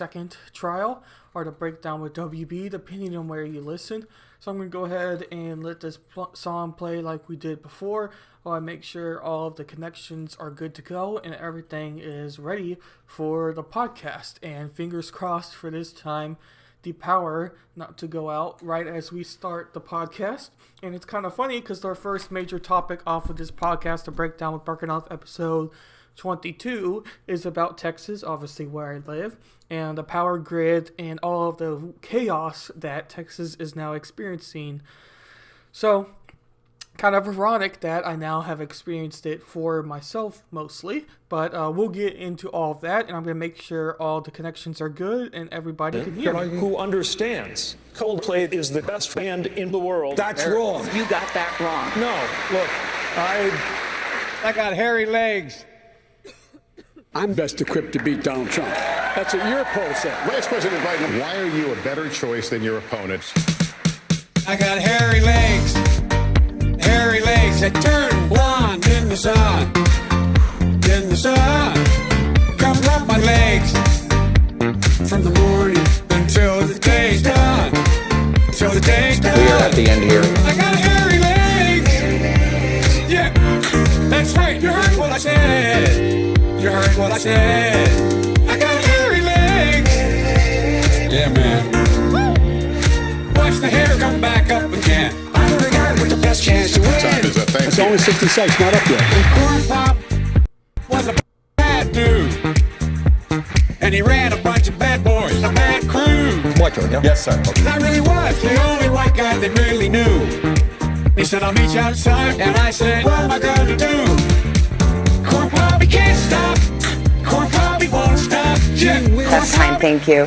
second trial, or the Breakdown with WB, depending on where you listen. So I'm going to go ahead and let this song play like we did before, while I make sure all of the connections are good to go and everything is ready for the podcast. And fingers crossed for this time, the power not to go out right as we start the podcast. And it's kind of funny because our first major topic off of this podcast, the Breakdown with Berckenhoff episode 22, is about Texas, obviously where I live, and the power grid and all of the chaos that Texas is now experiencing. So, kind of ironic that I now have experienced it for myself mostly, but we'll get into all of that, and I'm going to make sure all the connections are good and everybody can hear me. Who understands Coldplay is the best band in the world. That's wrong. You got that wrong. No, look, I got hairy legs. I'm best equipped to beat Donald Trump. That's what your poll said. Vice President Biden, why are you a better choice than your opponents? I got hairy legs. Hairy legs that turn blonde in the sun. In the sun. Come rub my legs. From the morning until the day's done. Till the day's done. We are at the end here. I got hairy legs. Yeah, that's right. You heard what I said. You heard what I said. I got hairy legs. Yeah, man. Watch the hair come back up again. I'm the guy with the best chance to win. Time is up. Thank It's you. only 60 seconds, not up yet. Corn Pop was a bad dude. And he ran a bunch of bad boys, a bad crew. What, Junior? Yes, sir. And I really was the only white guy they really knew. He said, I'll meet you outside. And I said, what am I gonna do? Corn Pop, he can't stop. Corn Pop, he won't stop. Yeah. That's time, thank you.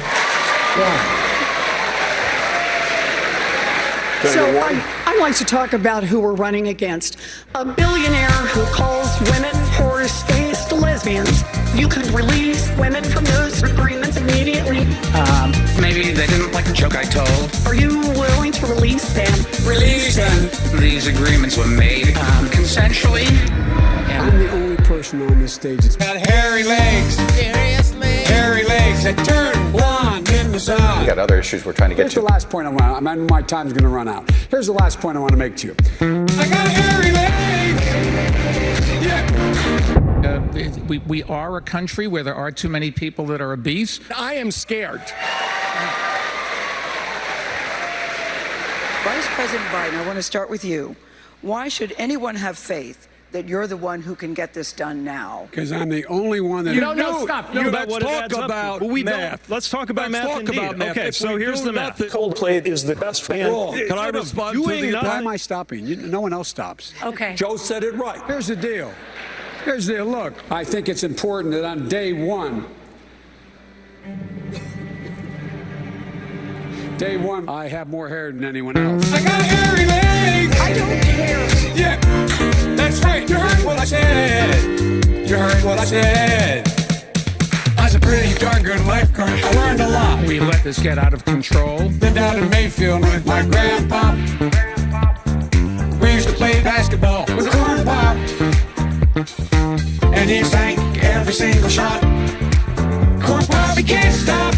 So I'd like to talk about who we're running against. A billionaire who calls women horse-faced lesbians. You could release women from those agreements immediately. Maybe they didn't like the joke I told. Are you willing to release them? Release them. These agreements were made consensually. I'm the only person on this stage that's got hairy legs. Seriously? Hairy legs that turn blonde in the sun. We got other issues we're trying to get Here's to. the last point I want. My time's going to run out. Here's the last point I want to make to you. I got hairy legs. Yeah. We are a country where there are too many people that are obese. I am scared. Vice President Biden, I want to start with you. Why should anyone have faith that you're the one who can get this done now? Because I'm the only one that... Stop. Let's talk about math. Let's talk about math indeed. Okay, so here's the math. Coldplay is the best band. Can I respond to the... Why am I stopping? No one else stops. Okay. Joe said it right. Here's the deal. Here's the deal. Look, I think it's important that on day one, I have more hair than anyone else. I got hairy legs. I don't care. Yeah, that's right. You heard what I said. You heard what I said. I was a pretty darn good lifeguard. I learned a lot. We let this get out of control. Lived out in Mayfield with my grandpa. We used to play basketball with Corn Pop. And he sank every single shot. Corn Pop, he can't stop.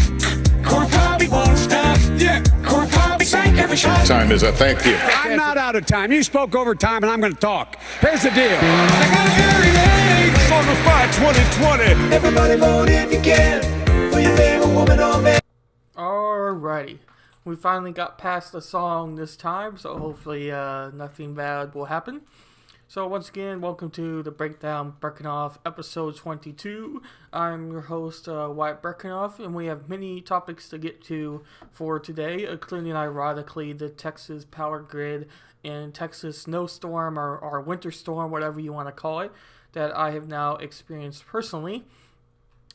Corn Pop, he won't stop. Yeah, Corn Pop, he sank every shot. Time is up. Thank you. I'm not out of time. You spoke over time, and I'm going to talk. Here's the deal. I got hairy legs. On the fight 2020. Everybody vote if you can for your favorite woman or man. Alrighty. We finally got past the song this time, so hopefully nothing bad will happen. So once again, welcome to the Breakdown Berckenhoff episode 22. I'm your host, Wyatt Berckenhoff, and we have many topics to get to for today, including ironically the Texas power grid and Texas snowstorm or winter storm, whatever you want to call it, that I have now experienced personally.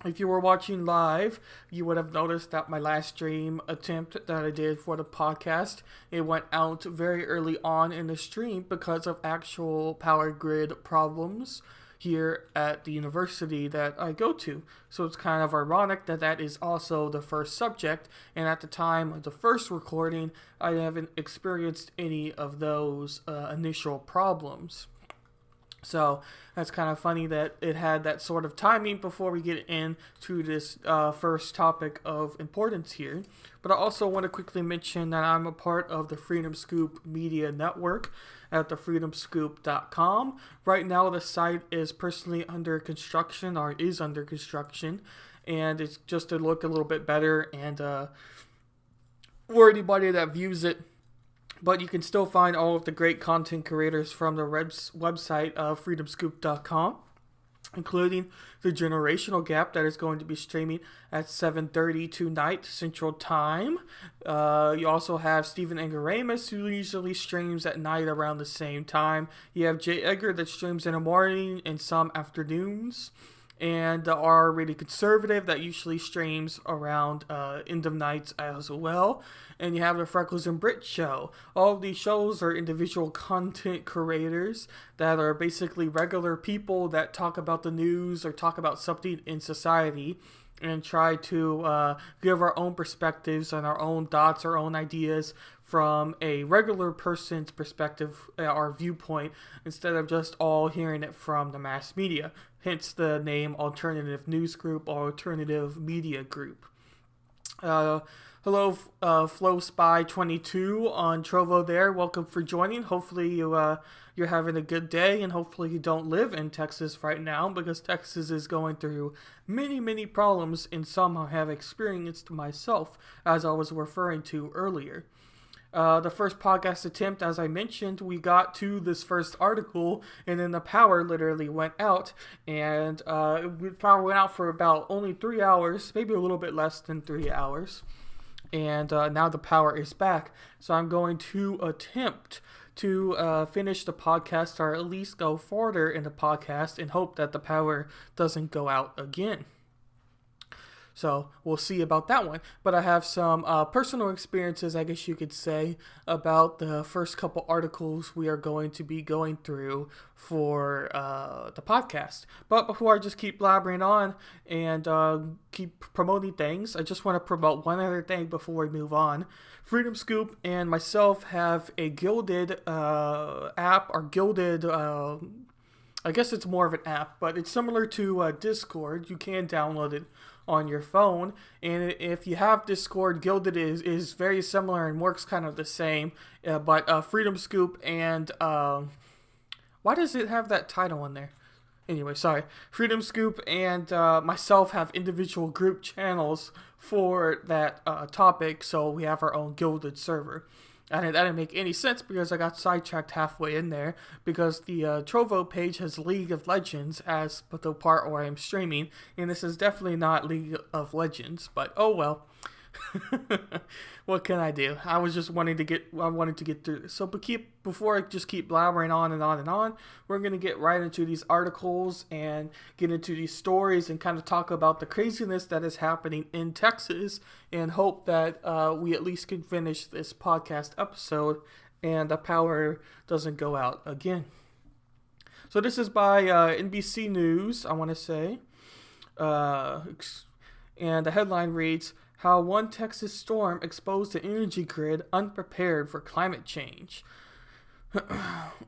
If you were watching live, you would have noticed that my last stream attempt that I did for the podcast, it went out very early on in the stream because of actual power grid problems here at the university that I go to. So it's kind of ironic that that is also the first subject, and at the time of the first recording, I haven't experienced any of those initial problems. So that's kind of funny that it had that sort of timing before we get into this first topic of importance here. But I also want to quickly mention that I'm a part of the Freedom Scoop Media Network at thefreedomscoop.com. Right now the site is personally under construction, or is under construction, and it's just to look a little bit better and for anybody that views it. But you can still find all of the great content creators from the website of freedomscoop.com, including the Generational Gap that is going to be streaming at 7:30 tonight Central Time. You also have Stephen Ingaramus, who usually streams at night around the same time. You have Jay Edgar that streams in the morning and some afternoons. And the R-rated conservative that usually streams around end of nights as well. And you have the Freckles and Brit show. All of these shows are individual content creators that are basically regular people that talk about the news or talk about something in society and try to give our own perspectives and our own thoughts, our own ideas from a regular person's perspective or viewpoint, instead of just all hearing it from the mass media. Hence the name Alternative News Group or Alternative Media Group. Hello, FlowSpy22 on Trovo there. Welcome for joining. Hopefully you're having a good day, and hopefully you don't live in Texas right now, because Texas is going through many problems, and some I have experienced myself, as I was referring to earlier. The first podcast attempt, as I mentioned, we got to this first article, and then the power literally went out, and the power went out for about only 3 hours, maybe a little bit less than 3 hours, and now the power is back. So I'm going to attempt to finish the podcast, or at least go further in the podcast, and hope that the power doesn't go out again. So we'll see about that one. But I have some personal experiences, I guess you could say, about the first couple articles we are going to be going through for the podcast. But before I just keep blabbering on and keep promoting things, I just want to promote one other thing before we move on. Freedom Scoop and myself have a Gilded app, or Gilded... I guess it's more of an app, but it's similar to Discord. You can download it on your phone, and if you have Discord, Gilded is very similar and works kind of the same, but Freedom Scoop and why does it have that title in there? Anyway, sorry. Freedom Scoop and myself have individual group channels for that topic, so we have our own Gilded server. And that didn't make any sense because I got sidetracked halfway in there, because the Trovo page has League of Legends as the part where I'm streaming, and this is definitely not League of Legends, but oh well. What can I do? I wanted to get through this. So before I just keep blabbering on and on and on, we're going to get right into these articles and get into these stories and kind of talk about the craziness that is happening in Texas, and hope that we at least can finish this podcast episode and the power doesn't go out again. So this is by NBC News, I want to say. And the headline reads, "How one Texas storm exposed the energy grid unprepared for climate change."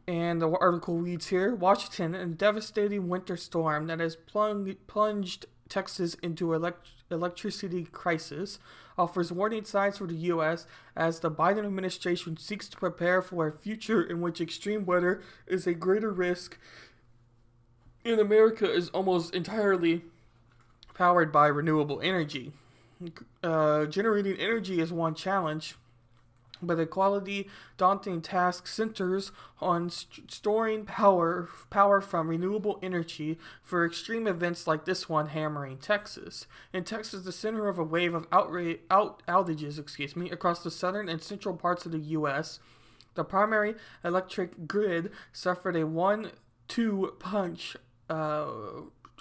And the article reads here, "Washington, in a devastating winter storm that has plunged Texas into electricity crisis, offers warning signs for the U.S. as the Biden administration seeks to prepare for a future in which extreme weather is a greater risk, and America is almost entirely powered by renewable energy. Generating energy is one challenge, but the quality daunting task centers on storing power from renewable energy for extreme events like this one hammering Texas. In Texas, the center of a wave of outages across the southern and central parts of the U.S., the primary electric grid suffered a 1-2 punch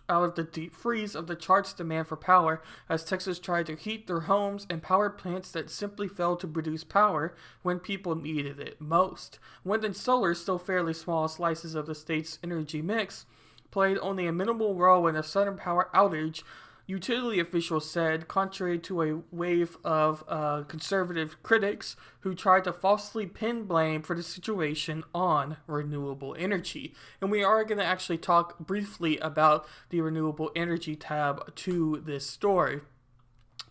out of the deep freeze of the chart's demand for power, as Texas tried to heat their homes and power plants that simply failed to produce power when people needed it most. Wind and solar, still fairly small slices of the state's energy mix, played only a minimal role in a sudden power outage Utility officials said, contrary to a wave of conservative critics who tried to falsely pin blame for the situation on renewable energy. And we are going to actually talk briefly about the renewable energy tab to this story.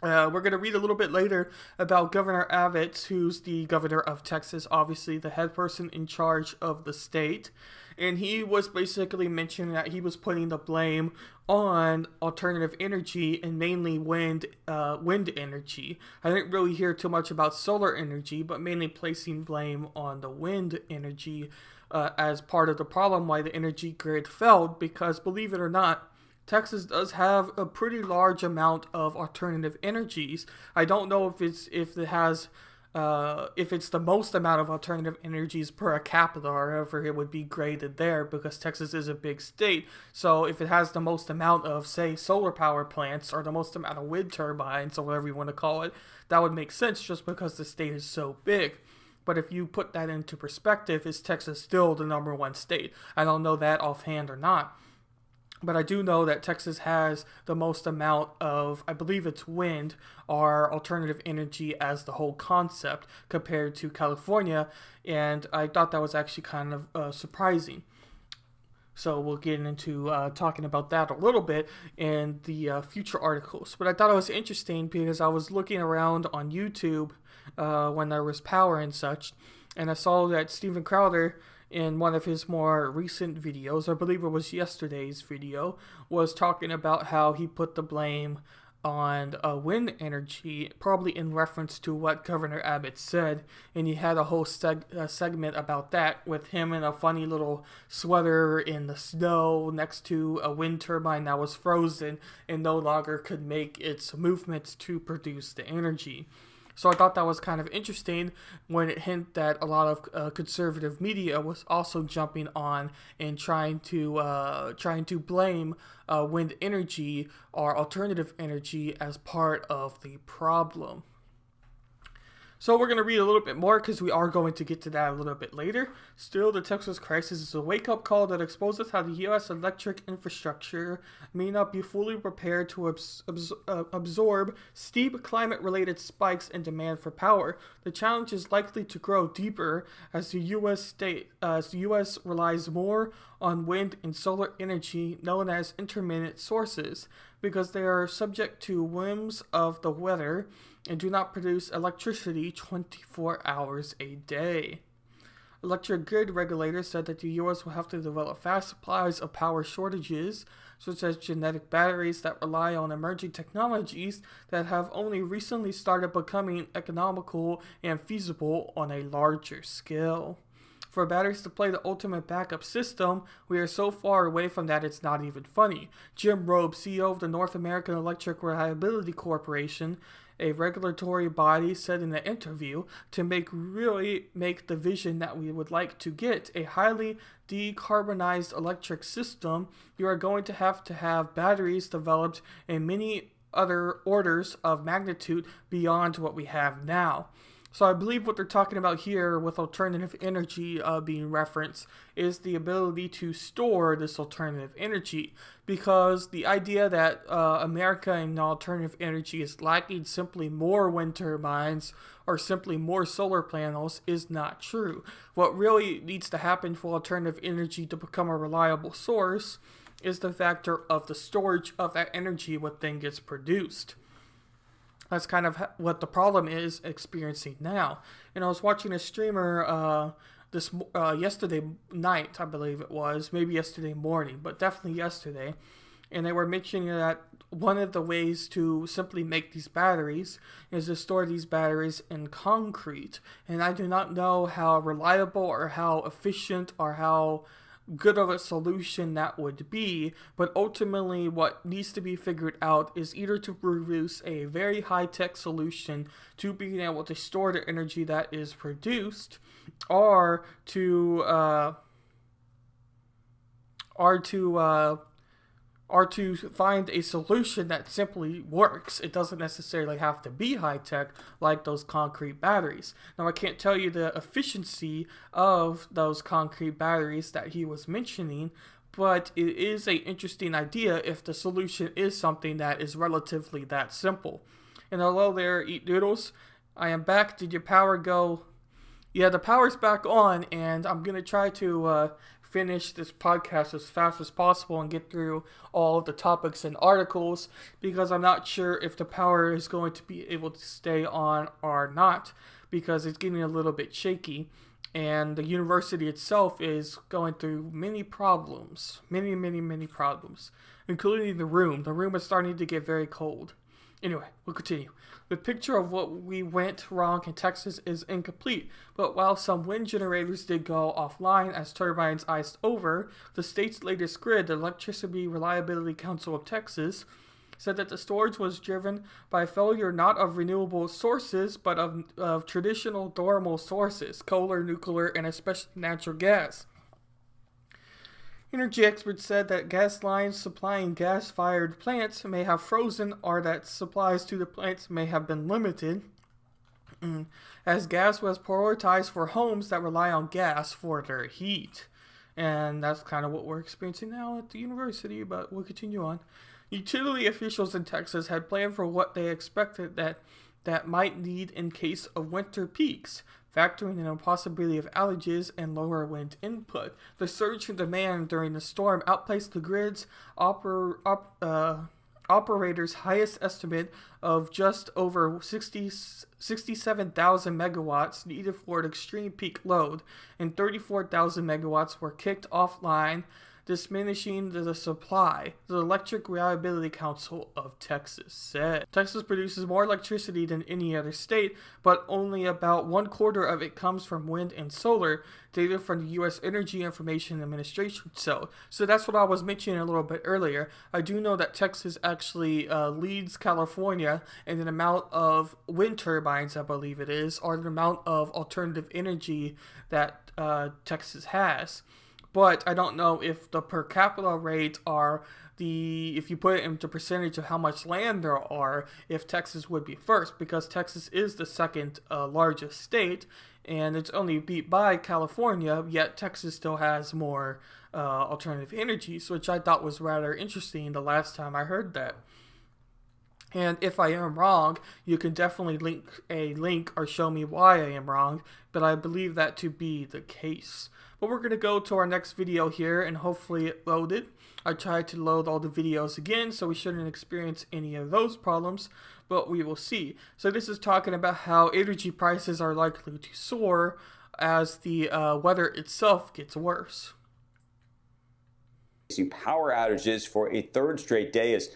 We're going to read a little bit later about Governor Abbott, who's the governor of Texas, obviously the head person in charge of the state. And he was basically mentioning that he was putting the blame on alternative energy and mainly wind energy. I didn't really hear too much about solar energy, but mainly placing blame on the wind energy as part of the problem why the energy grid failed, because believe it or not, Texas does have a pretty large amount of alternative energies. I don't know if it's the most amount of alternative energies per capita, or however it would be graded there, because Texas is a big state. So if it has the most amount of, say, solar power plants, or the most amount of wind turbines, or whatever you want to call it, that would make sense just because the state is so big. But if you put that into perspective, is Texas still the number one state? I don't know that offhand or not. But I do know that Texas has the most amount of, I believe it's wind, or alternative energy as the whole concept compared to California. And I thought that was actually kind of surprising. So we'll get into talking about that a little bit in the future articles. But I thought it was interesting because I was looking around on YouTube when there was power and such. And I saw that Steven Crowder, in one of his more recent videos, I believe it was yesterday's video, was talking about how he put the blame on wind energy, probably in reference to what Governor Abbott said, and he had a whole segment about that with him in a funny little sweater in the snow next to a wind turbine that was frozen and no longer could make its movements to produce the energy. So I thought that was kind of interesting when it hinted that a lot of conservative media was also jumping on and trying to blame wind energy or alternative energy as part of the problem. So we're going to read a little bit more because we are going to get to that a little bit later. Still, the Texas crisis is a wake-up call that exposes how the U.S. electric infrastructure may not be fully prepared to absorb steep climate-related spikes in demand for power. The challenge is likely to grow deeper as the U.S. relies more on wind and solar energy known as intermittent sources, because they are subject to whims of the weather and do not produce electricity 24 hours a day. Electric grid regulators said that the U.S. will have to develop fast supplies of power shortages, such as genetic batteries that rely on emerging technologies that have only recently started becoming economical and feasible on a larger scale. For batteries to play the ultimate backup system, we are so far away from that it's not even funny. Jim Robe, CEO of the North American Electric Reliability Corporation, a regulatory body, said in an interview, to really make the vision that we would like to get, a highly decarbonized electric system, you are going to have batteries developed in many other orders of magnitude beyond what we have now. So I believe what they're talking about here with alternative energy being referenced is the ability to store this alternative energy, because the idea that America and alternative energy is lacking simply more wind turbines or simply more solar panels is not true. What really needs to happen for alternative energy to become a reliable source is the factor of the storage of that energy when then gets produced. That's kind of what the problem is experiencing now. And I was watching a streamer yesterday night, I believe it was, maybe yesterday morning, but definitely yesterday. And they were mentioning that one of the ways to simply make these batteries is to store these batteries in concrete. And I do not know how reliable or how efficient or how good of a solution that would be, but ultimately what needs to be figured out is either to produce a very high-tech solution to being able to store the energy that is produced, or to find a solution that simply works. It doesn't necessarily have to be high-tech like those concrete batteries. Now, I can't tell you the efficiency of those concrete batteries that he was mentioning, but it is an interesting idea if the solution is something that is relatively that simple. And hello there, Eat Noodles. I am back. Did your power go? Yeah, the power's back on, and I'm going to try to finish this podcast as fast as possible and get through all of the topics and articles, because I'm not sure if the power is going to be able to stay on or not, because it's getting a little bit shaky. And the university itself is going through many problems, many problems, including the room. The room is starting to get very cold. Anyway, we'll continue. The picture of what we went wrong in Texas is incomplete, but while some wind generators did go offline as turbines iced over, the state's latest grid, the Electricity Reliability Council of Texas, said that the storage was driven by failure not of renewable sources, but of traditional thermal sources, coal, nuclear, and especially natural gas. Energy experts said that gas lines supplying gas-fired plants may have frozen, or that supplies to the plants may have been limited, as gas was prioritized for homes that rely on gas for their heat. And that's kind of what we're experiencing now at the university, but we'll continue on. Utility officials in Texas had planned for what they expected that might need in case of winter peaks, factoring in a possibility of outages and lower wind input. The surge in demand during the storm outpaced the grid's operators' highest estimate of just over 67,000 megawatts needed for an extreme peak load, and 34,000 megawatts were kicked offline, diminishing the supply, the Electric Reliability Council of Texas said. Texas produces more electricity than any other state, but only about 1/4 of it comes from wind and solar, data from the U.S. Energy Information Administration. So that's what I was mentioning a little bit earlier. I do know that Texas actually leads California in an amount of wind turbines, I believe it is, or the amount of alternative energy that Texas has. But I don't know if the per capita rate are if you put it into percentage of how much land there are, if Texas would be first, because Texas is the second largest state, and it's only beat by California, yet Texas still has more alternative energies, which I thought was rather interesting the last time I heard that. And if I am wrong, you can definitely link or show me why I am wrong, but I believe that to be the case. But we're going to go to our next video here, and hopefully it loaded. I tried to load all the videos again, so we shouldn't experience any of those problems, but we will see. So this is talking about how energy prices are likely to soar as the weather itself gets worse. Power outages for a third straight day as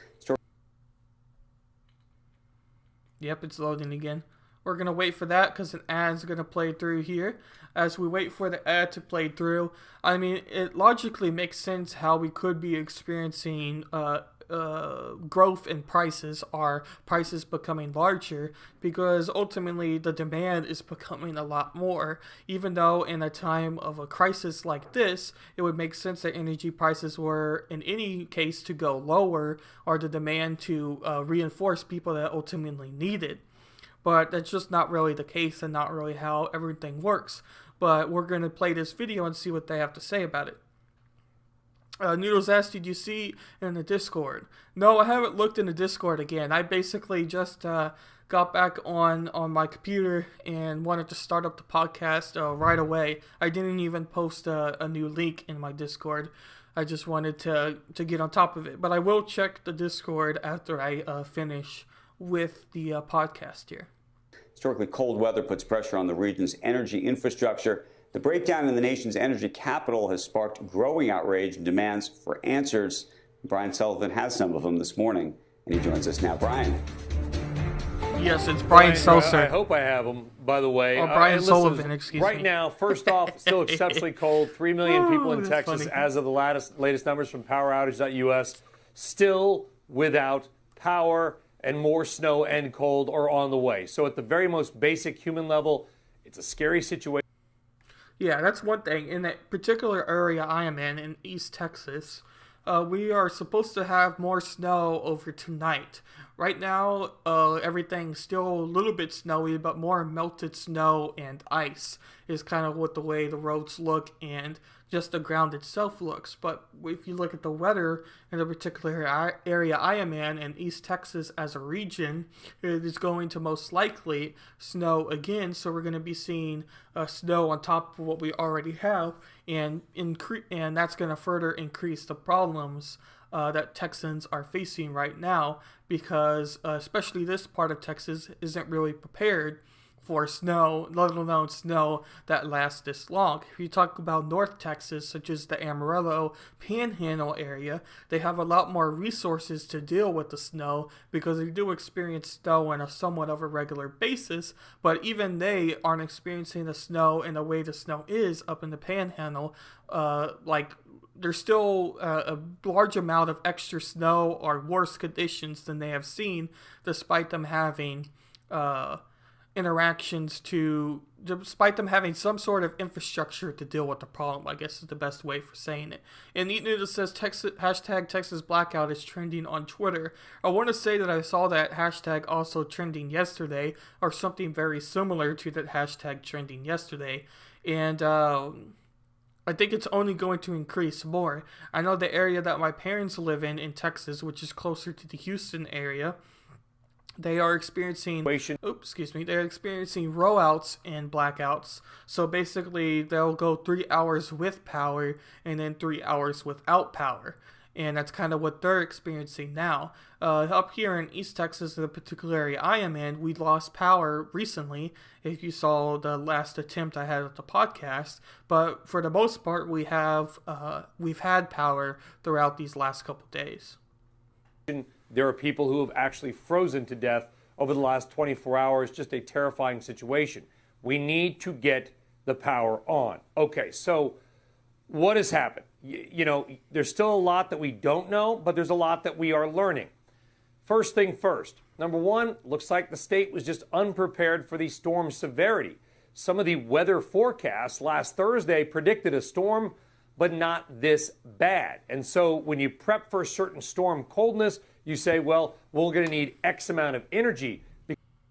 Yep, it's loading again. We're going to wait for that because an ad's going to play through here. As we wait for the ad to play through, I mean, it logically makes sense how we could be experiencing growth in prices, or prices becoming larger, because ultimately the demand is becoming a lot more. Even though in a time of a crisis like this, it would make sense that energy prices were in any case to go lower, or the demand to reinforce people that ultimately need it. But that's just not really the case, and not really how everything works. But we're going to play this video and see what they have to say about it. Noodles asked, did you see in the Discord? No, I haven't looked in the Discord again. I basically just got back on my computer and wanted to start up the podcast right away. I didn't even post a new link in my Discord. I just wanted to get on top of it. But I will check the Discord after I finish with the podcast here. Historically cold weather puts pressure on the region's energy infrastructure. The breakdown in the nation's energy capital has sparked growing outrage and demands for answers. Brian Sullivan has some of them this morning, and he joins us now. Brian. Yes, it's Brian Sullivan. I hope I have them, by the way. Oh, Brian Sullivan, excuse me. Right now, first off, still exceptionally cold. 3 million people in Texas, funny. as of the latest numbers from poweroutage.us, still without power, and more snow and cold are on the way. So at the very most basic human level, it's a scary situation. Yeah, that's one thing. In that particular area I am in East Texas, we are supposed to have more snow over tonight. Right now, everything's still a little bit snowy, but more melted snow and ice is kind of what the way the roads look, and just the ground itself looks. But if you look at the weather in the particular area I am in East Texas as a region, it is going to most likely snow again. So we're going to be seeing snow on top of what we already have, and that's going to further increase the problems that Texans are facing right now, because especially this part of Texas isn't really prepared for snow, let alone snow that lasts this long. If you talk about North Texas, such as the Amarillo Panhandle area, they have a lot more resources to deal with the snow, because they do experience snow on a somewhat of a regular basis, but even they aren't experiencing the snow in the way the snow is up in the Panhandle. There's still a large amount of extra snow or worse conditions than they have seen, despite them having despite them having some sort of infrastructure to deal with the problem, I guess is the best way for saying it. And Neat News says hashtag Texas Blackout is trending on Twitter. I want to say that I saw that hashtag also trending yesterday, or something very similar to that hashtag trending yesterday. And I think it's only going to increase more. I know the area that my parents live in Texas, which is closer to the Houston area, they are experiencing they're experiencing rollouts and blackouts. So basically they'll go 3 hours with power and then 3 hours without power. And that's kind of what they're experiencing now. Up here in East Texas, the particular area I am in, we lost power recently, if you saw the last attempt I had at the podcast. But for the most part, we've had power throughout these last couple days. There are people who have actually frozen to death over the last 24 hours. Just a terrifying situation. We need to get the power on. Okay, so what has happened? There's still a lot that we don't know, but there's a lot that we are learning. First thing first. Number one, looks like the state was just unprepared for the storm severity. Some of the weather forecasts last Thursday predicted a storm, but not this bad. And so when you prep for a certain storm coldness, you say, well, we're going to need X amount of energy,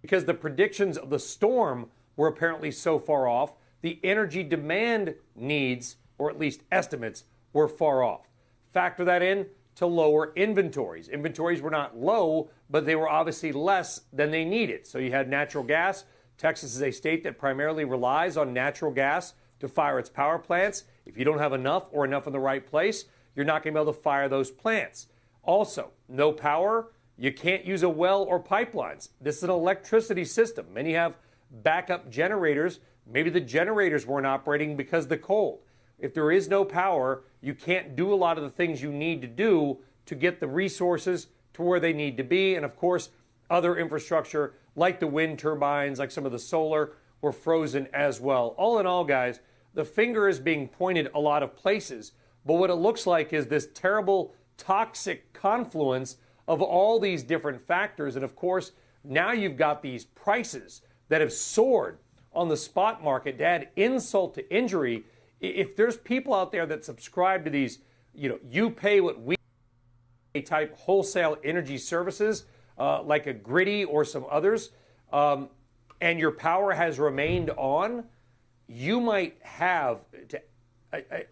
because the predictions of the storm were apparently so far off. The energy demand needs, or at least estimates, were far off. Factor that in to lower inventories. Inventories were not low, but they were obviously less than they needed. So you had natural gas. Texas is a state that primarily relies on natural gas to fire its power plants. If you don't have enough, or enough in the right place, you're not going to be able to fire those plants. Also, no power, you can't use a well or pipelines. This is an electricity system. Many have backup generators. Maybe the generators weren't operating because of the cold. If there is no power, you can't do a lot of the things you need to do to get the resources to where they need to be. And of course, other infrastructure like the wind turbines, like some of the solar, were frozen as well. All in all, guys, the finger is being pointed a lot of places. But what it looks like is this terrible, toxic confluence of all these different factors. And of course, now you've got these prices that have soared on the spot market to add insult to injury. If there's people out there that subscribe to these, you pay what we pay type wholesale energy services, like a Griddy or some others, and your power has remained on, you might have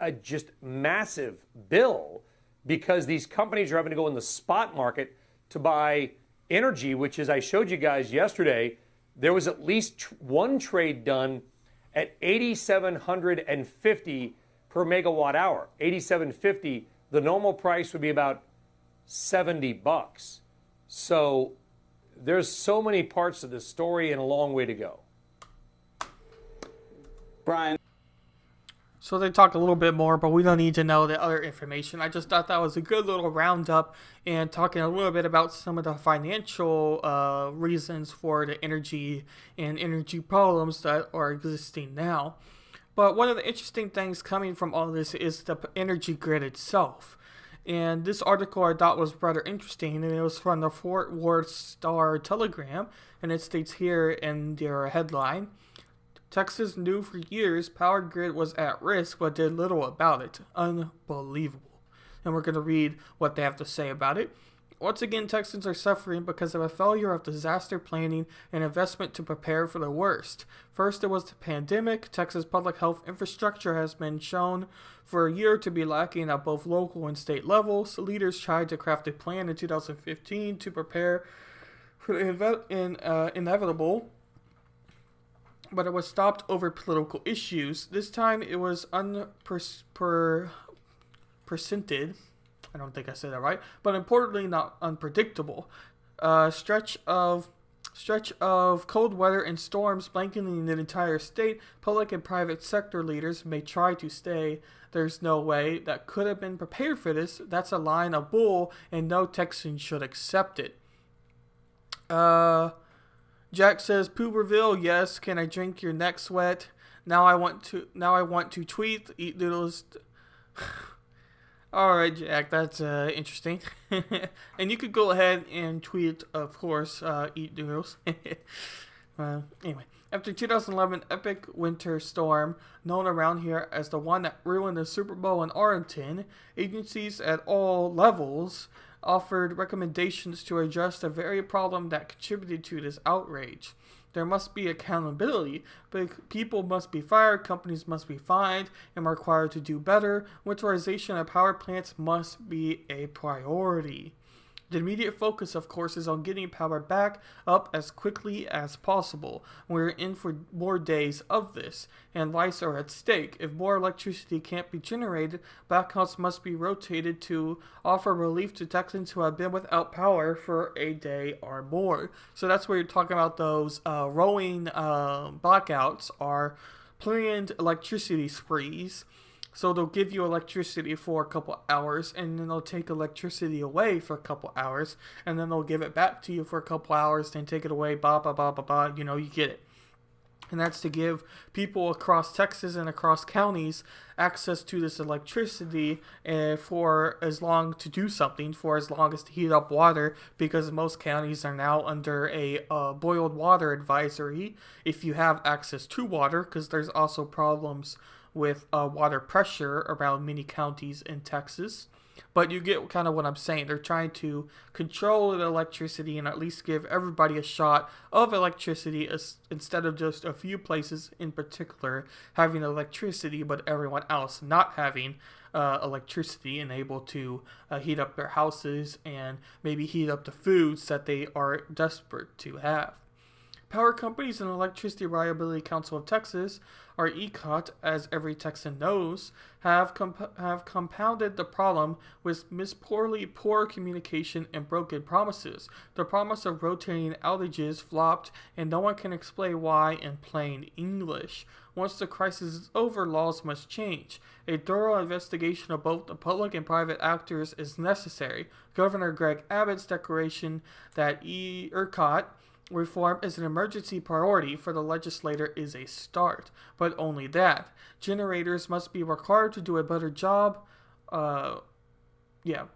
a just massive bill, because these companies are having to go in the spot market to buy energy, which, as I showed you guys yesterday, there was at least one trade done at $8,750 per megawatt hour. $8,750. The normal price would be about $70. So there's so many parts to this story and a long way to go. Brian. So they talk a little bit more, but we don't need to know the other information. I just thought that was a good little roundup, and talking a little bit about some of the financial reasons for the energy and energy problems that are existing now. But one of the interesting things coming from all this is the energy grid itself. And this article I thought was rather interesting, and it was from the Fort Worth Star-Telegram, and it states here in their headline, Texas knew for years power grid was at risk, but did little about it. Unbelievable. And we're going to read what they have to say about it. Once again, Texans are suffering because of a failure of disaster planning and investment to prepare for the worst. First, there was the pandemic. Texas public health infrastructure has been shown for a year to be lacking at both local and state levels. Leaders tried to craft a plan in 2015 to prepare for the inevitable, but it was stopped over political issues. This time, it was unprecedented. I don't think I said that right, but importantly, not unpredictable. Stretch of cold weather and storms blanketing the entire state. Public and private sector leaders may try to say there's no way that could have been prepared for this. That's a line of bull, and no Texan should accept it. Jack says, Pooberville, yes. Can I drink your neck sweat? Now I want to tweet, eat doodles. All right, Jack, that's interesting. And you could go ahead and tweet, of course, eat doodles. Anyway, after 2011 epic winter storm, known around here as the one that ruined the Super Bowl in Arlington, agencies at all levels offered recommendations to address the very problem that contributed to this outrage. There must be accountability, but people must be fired, companies must be fined, and are required to do better. Winterization of power plants must be a priority. The immediate focus, of course, is on getting power back up as quickly as possible. We're in for more days of this, and lives are at stake. If more electricity can't be generated, blackouts must be rotated to offer relief to Texans who have been without power for a day or more. So that's where you're talking about those rolling blackouts are planned electricity sprees. So they'll give you electricity for a couple hours, and then they'll take electricity away for a couple hours, and then they'll give it back to you for a couple hours, then take it away, blah, blah, blah, blah, blah, you know, you get it. And that's to give people across Texas and across counties access to this electricity for as long to do something, for as long as to heat up water, because most counties are now under a boiled water advisory if you have access to water, because there's also problems with water pressure around many counties in Texas. But you get kind of what I'm saying. They're trying to control the electricity and at least give everybody a shot of electricity instead of just a few places in particular having electricity, but everyone else not having electricity and able to heat up their houses and maybe heat up the foods that they are desperate to have. Power companies and Electricity Reliability Council of Texas, or ECOT, as every Texan knows, have compounded the problem with poor communication and broken promises. The promise of rotating outages flopped, and no one can explain why in plain English. Once the crisis is over, laws must change. A thorough investigation of both the public and private actors is necessary. Governor Greg Abbott's declaration that ERCOT reform is an emergency priority for the legislator is a start, but only that. Generators must be required to do a better job.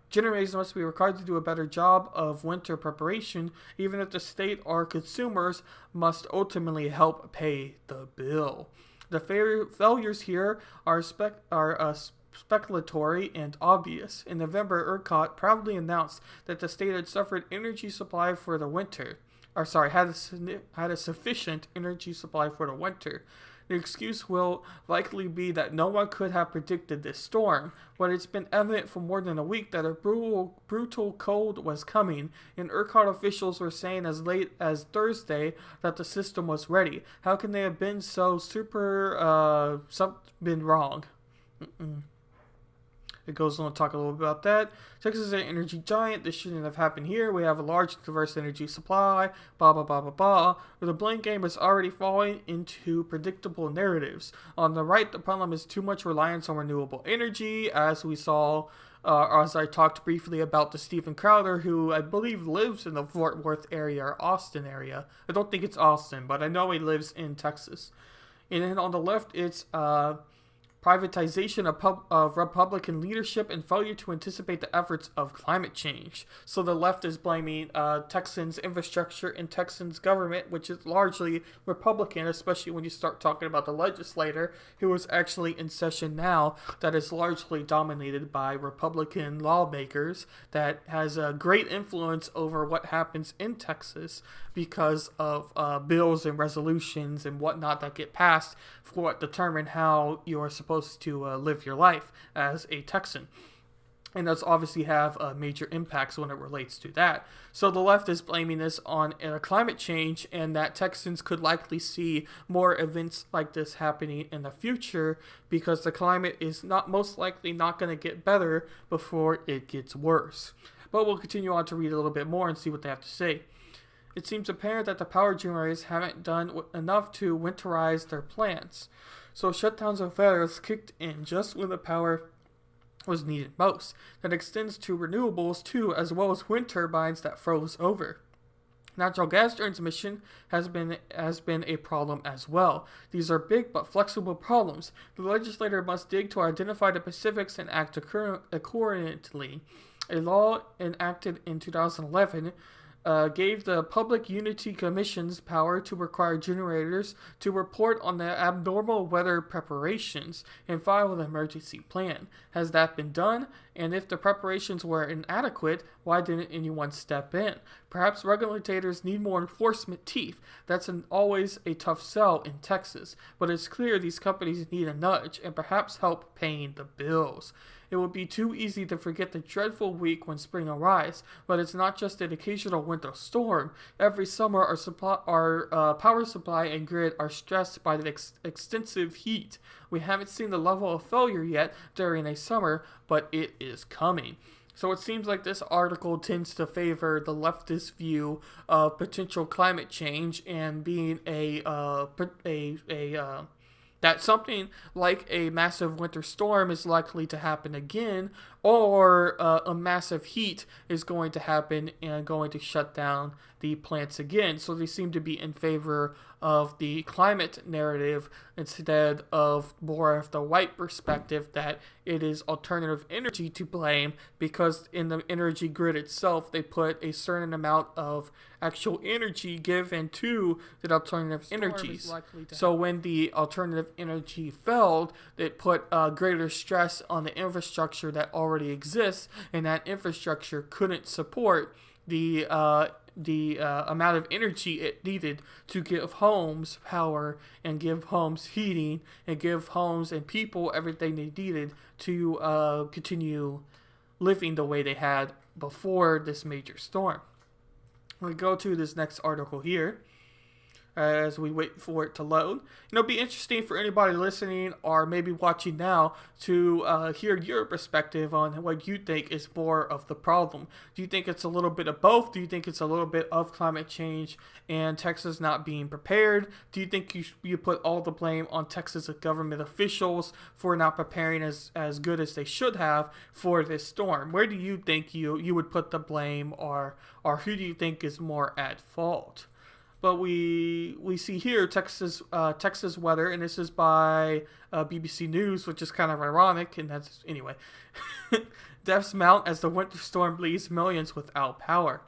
Generators must be required to do a better job of winter preparation, even if the state or consumers must ultimately help pay the bill. The failures here are speculatory and obvious. In November, ERCOT proudly announced that the state had suffered energy supply for the winter. Had a sufficient energy supply for the winter. The excuse will likely be that no one could have predicted this storm, but it's been evident for more than a week that a brutal cold was coming, and ERCOT officials were saying as late as Thursday that the system was ready. How can they have been so been wrong? It goes on to talk a little bit about that. Texas is an energy giant. This shouldn't have happened here. We have a large, diverse energy supply. Blah, blah, blah, blah, blah. The blame game is already falling into predictable narratives. On the right, the problem is too much reliance on renewable energy, as we saw, as I talked briefly about the Stephen Crowder, who I believe lives in the Fort Worth area or Austin area. I don't think it's Austin, but I know he lives in Texas. And then on the left, it's privatization of Republican leadership, and failure to anticipate the efforts of climate change. So the left is blaming Texans' infrastructure and Texans' government, which is largely Republican, especially when you start talking about the legislator, who is actually in session now, that is largely dominated by Republican lawmakers, that has a great influence over what happens in Texas because of bills and resolutions and whatnot that get passed for what determine how you're supposed to live your life as a Texan. And does obviously have major impacts when it relates to that. So the left is blaming this on climate change, and that Texans could likely see more events like this happening in the future because the climate is most likely not going to get better before it gets worse. But we'll continue on to read a little bit more and see what they have to say. It seems apparent that the power generators haven't done enough to winterize their plants. So shutdowns and failures kicked in just when the power was needed most. That extends to renewables too, as well as wind turbines that froze over. Natural gas transmission has been a problem as well. These are big but flexible problems. The legislator must dig to identify the specifics and act accordingly. A law enacted in 2011 gave the Public Utility Commission's power to require generators to report on the abnormal weather preparations and file an emergency plan. Has that been done? And if the preparations were inadequate, why didn't anyone step in? Perhaps regulators need more enforcement teeth. That's always a tough sell in Texas, but it's clear these companies need a nudge and perhaps help paying the bills. It would be too easy to forget the dreadful week when spring arrives, but it's not just an occasional winter storm. Every summer, our power supply and grid are stressed by the extensive heat. We haven't seen the level of failure yet during a summer, but it is coming. So it seems like this article tends to favor the leftist view of potential climate change and being that something like a massive winter storm is likely to happen again, or a massive heat is going to happen and going to shut down the plants again. So they seem to be in favor of the climate narrative instead of more of the white perspective that it is alternative energy to blame, because in the energy grid itself they put a certain amount of actual energy given to the alternative energies. So when the alternative energy failed, it put greater stress on the infrastructure that already exists, and that infrastructure couldn't support the amount of energy it needed to give homes power and give homes heating and give homes and people everything they needed to continue living the way they had before this major storm. We go to this next article here as we wait for it to load. It'll be interesting for anybody listening or maybe watching now to hear your perspective on what you think is more of the problem. Do you think it's a little bit of both? Do you think it's a little bit of climate change and Texas not being prepared? Do you think you put all the blame on Texas government officials for not preparing as good as they should have for this storm? Where do you think you would put the blame, or who do you think is more at fault? But we see here Texas weather, and this is by BBC News, which is kind of ironic, and that's anyway. Deaths mount as the winter storm leaves millions without power.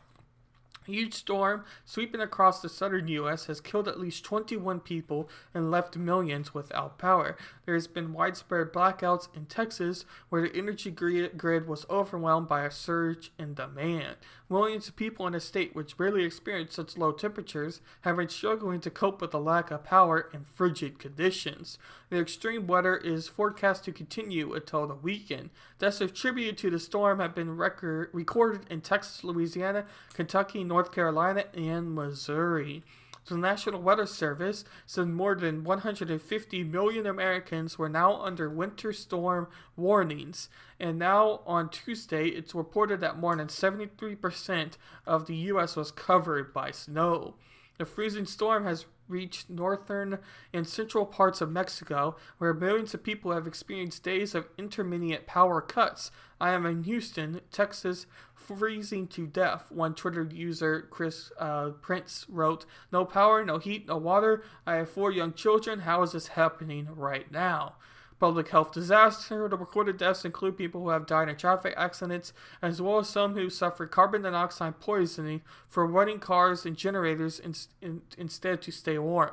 A huge storm sweeping across the southern U.S. has killed at least 21 people and left millions without power. There has been widespread blackouts in Texas, where the energy grid was overwhelmed by a surge in demand. Millions of people in a state which rarely experience such low temperatures have been struggling to cope with the lack of power in frigid conditions. The extreme weather is forecast to continue until the weekend. Deaths attributed to the storm have been recorded in Texas, Louisiana, Kentucky, North Carolina, and Missouri. The National Weather Service said more than 150 million Americans were now under winter storm warnings, and now on Tuesday it's reported that more than 73% of the U.S. was covered by snow. The freezing storm has reached northern and central parts of Mexico, where millions of people have experienced days of intermittent power cuts. I am in Houston, Texas, freezing to death. One Twitter user, Chris Prince, wrote, "No power, no heat, no water. I have 4 young children. How is this happening right now?" public health disaster. The recorded deaths include people who have died in traffic accidents, as well as some who suffered carbon dioxide poisoning for running cars and generators instead to stay warm.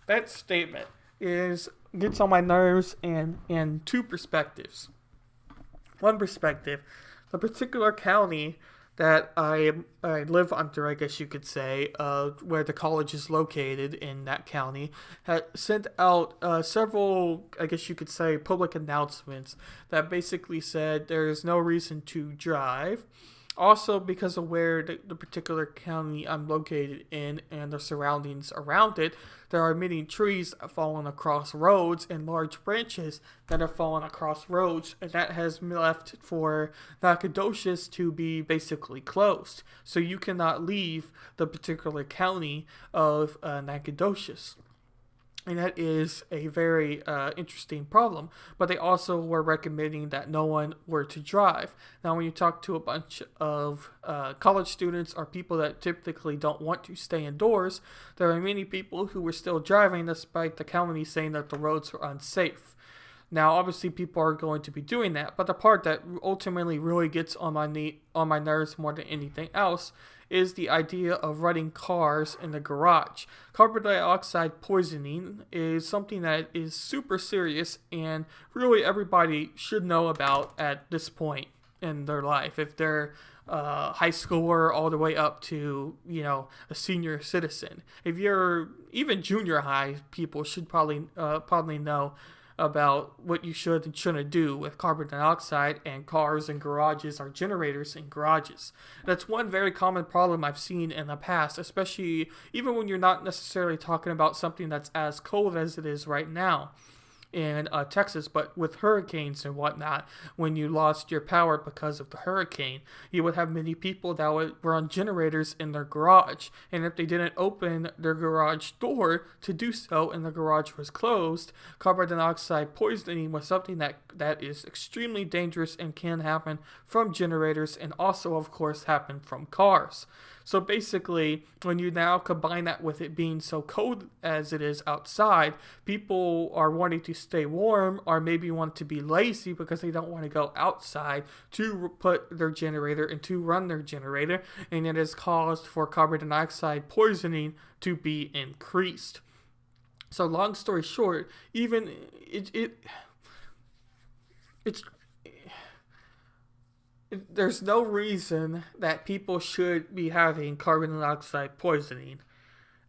That statement gets on my nerves in two perspectives. One perspective, the particular county that I live under, I guess you could say, where the college is located in that county, had sent out several, I guess you could say, public announcements that basically said there is no reason to drive. Also, because of where the particular county I'm located in and the surroundings around it, there are many trees that have fallen across roads and large branches that have fallen across roads, and that has left for Nacogdoches to be basically closed. So you cannot leave the particular county of Nacogdoches. And that is a very interesting problem. But they also were recommending that no one were to drive. Now, when you talk to a bunch of college students or people that typically don't want to stay indoors, there are many people who were still driving despite the county saying that the roads were unsafe. Now, obviously, people are going to be doing that. But the part that ultimately really gets on my nerves more than anything else is the idea of running cars in the garage. Carbon dioxide poisoning is something that is super serious and really everybody should know about at this point in their life. If they're high schooler all the way up to, a senior citizen. If you're even junior high, people should probably know about what you should and shouldn't do with carbon dioxide and cars and garages or generators in garages. That's one very common problem I've seen in the past, especially even when you're not necessarily talking about something that's as cold as it is right now in Texas, but with hurricanes and whatnot, when you lost your power because of the hurricane, you would have many people that would run generators in their garage, and if they didn't open their garage door to do so and the garage was closed, carbon dioxide poisoning was something that is extremely dangerous and can happen from generators and also, of course, happen from cars. So basically, when you now combine that with it being so cold as it is outside, people are wanting to stay warm or maybe want to be lazy because they don't want to go outside to put their generator and to run their generator, and it has caused for carbon dioxide poisoning to be increased. So long story short, even there's no reason that people should be having carbon dioxide poisoning.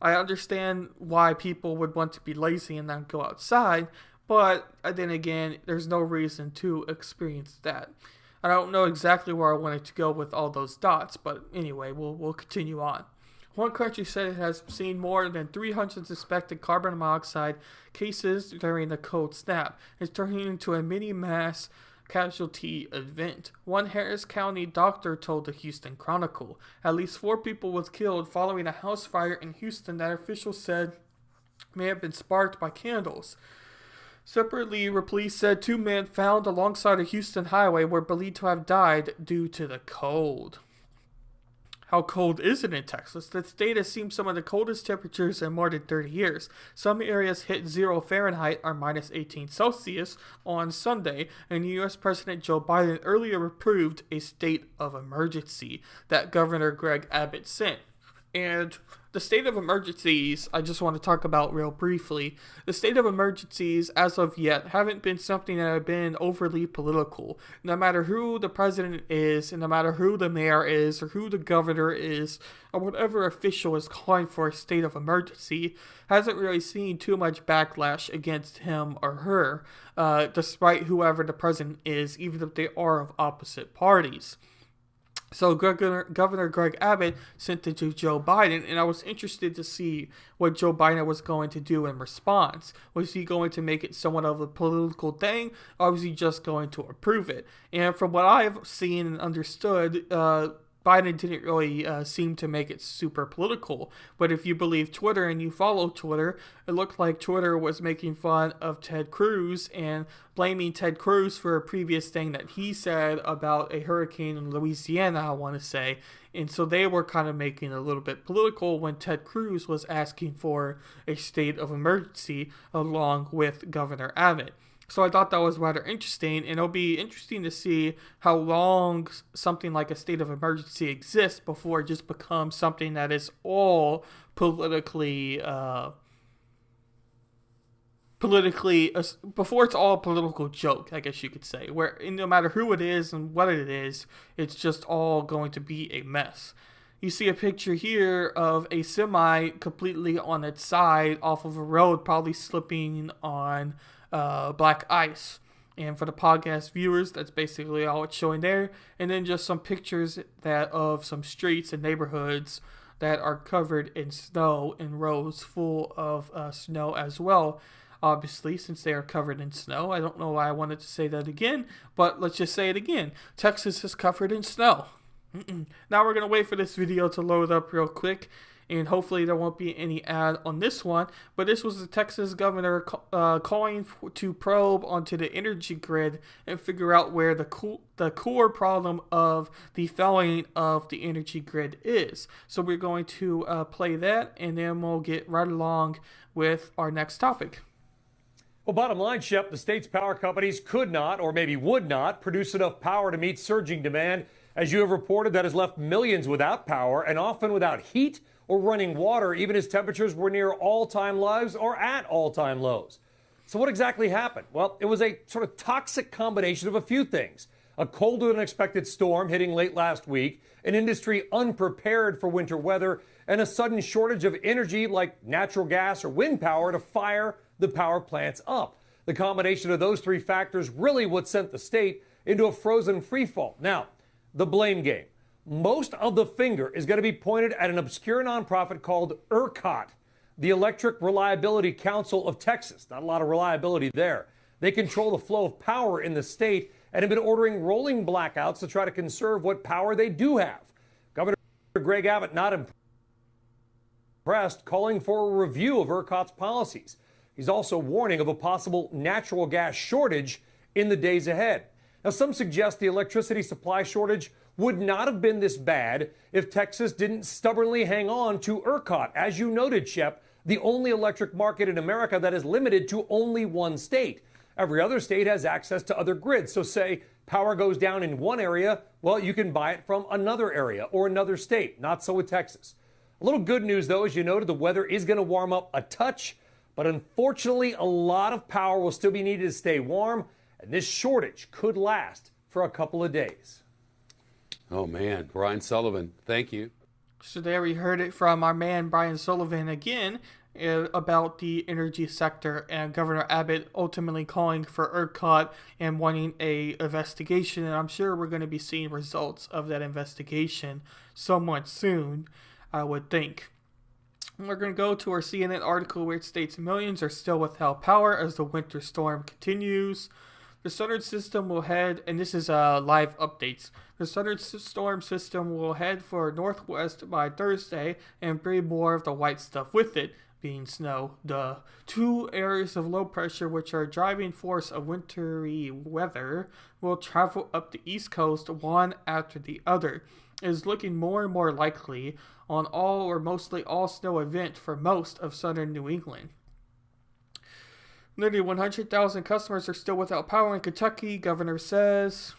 I understand why people would want to be lazy and not go outside, but then again, there's no reason to experience that. I don't know exactly where I wanted to go with all those dots, but anyway, we'll continue on. One country said it has seen more than 300 suspected carbon monoxide cases during the cold snap. It's turning into a mini mass casualty event. One Harris County doctor told the Houston Chronicle at least 4 people were killed following a house fire in Houston that officials said may have been sparked by candles. Separately, police said 2 men found alongside a Houston highway were believed to have died due to the cold. How cold is it in Texas? The state has seen some of the coldest temperatures in more than 30 years. Some areas hit 0 Fahrenheit or minus 18 Celsius on Sunday, and U.S. President Joe Biden earlier approved a state of emergency that Governor Greg Abbott sent. And the state of emergencies, I just want to talk about real briefly. The state of emergencies, as of yet, haven't been something that have been overly political. No matter who the president is, and no matter who the mayor is, or who the governor is, or whatever official is calling for a state of emergency, hasn't really seen too much backlash against him or her, despite whoever the president is, even if they are of opposite parties. So Governor Greg Abbott sent it to Joe Biden, and I was interested to see what Joe Biden was going to do in response. Was he going to make it somewhat of a political thing, or was he just going to approve it? And from what I've seen and understood, Biden Biden didn't really seem to make it super political. But if you believe Twitter and you follow Twitter, it looked like Twitter was making fun of Ted Cruz and blaming Ted Cruz for a previous thing that he said about a hurricane in Louisiana, I want to say. And so they were kind of making it a little bit political when Ted Cruz was asking for a state of emergency along with Governor Abbott. So I thought that was rather interesting, and it'll be interesting to see how long something like a state of emergency exists before it just becomes something that is all politically, before it's all a political joke, I guess you could say, where no matter who it is and what it is, it's just all going to be a mess. You see a picture here of a semi completely on its side off of a road, probably slipping on black ice. And for the podcast viewers, that's basically all it's showing there. And then just some pictures of some streets and neighborhoods that are covered in snow and roads full of snow as well. Obviously, since they are covered in snow. I don't know why I wanted to say that again, but let's just say it again. Texas is covered in snow. Now we're going to wait for this video to load up real quick, and hopefully there won't be any ad on this one. But this was the Texas governor calling to probe onto the energy grid and figure out where the core problem of the failing of the energy grid is. So we're going to play that, and then we'll get right along with our next topic. Well, bottom line, Shep, the state's power companies could not, or maybe would not, produce enough power to meet surging demand. As you have reported, that has left millions without power and often without heat or running water, even as temperatures were near all-time lows or at all-time lows. So what exactly happened? Well, it was a sort of toxic combination of a few things. A colder than expected storm hitting late last week, an industry unprepared for winter weather, and a sudden shortage of energy like natural gas or wind power to fire the power plants up. The combination of those three factors really what sent the state into a frozen freefall. Now, the blame game. Most of the finger is going to be pointed at an obscure nonprofit called ERCOT, the Electric Reliability Council of Texas. Not a lot of reliability there. They control the flow of power in the state and have been ordering rolling blackouts to try to conserve what power they do have. Governor Greg Abbott not impressed, calling for a review of ERCOT's policies. He's also warning of a possible natural gas shortage in the days ahead. Now, some suggest the electricity supply shortage would not have been this bad if Texas didn't stubbornly hang on to ERCOT. As you noted, Shep, the only electric market in America that is limited to only one state. Every other state has access to other grids. So say power goes down in one area, well, you can buy it from another area or another state. Not so with Texas. A little good news, though, as you noted, the weather is going to warm up a touch. But unfortunately, a lot of power will still be needed to stay warm. And this shortage could last for a couple of days. Oh, man. Brian Sullivan, thank you. So there we heard it from our man Brian Sullivan again about the energy sector and Governor Abbott ultimately calling for ERCOT and wanting a investigation. And I'm sure we're going to be seeing results of that investigation somewhat soon, I would think. We're going to go to our CNN article where it states millions are still without power as the winter storm continues. The southern system will head, and this is live updates. The southern storm system will head for northwest by Thursday and bring more of the white stuff with it, being snow. The two areas of low pressure, which are a driving force of wintry weather, will travel up the east coast one after the other. It is looking more and more likely on all or mostly all snow event for most of southern New England. Nearly 100,000 customers are still without power in Kentucky, governor says.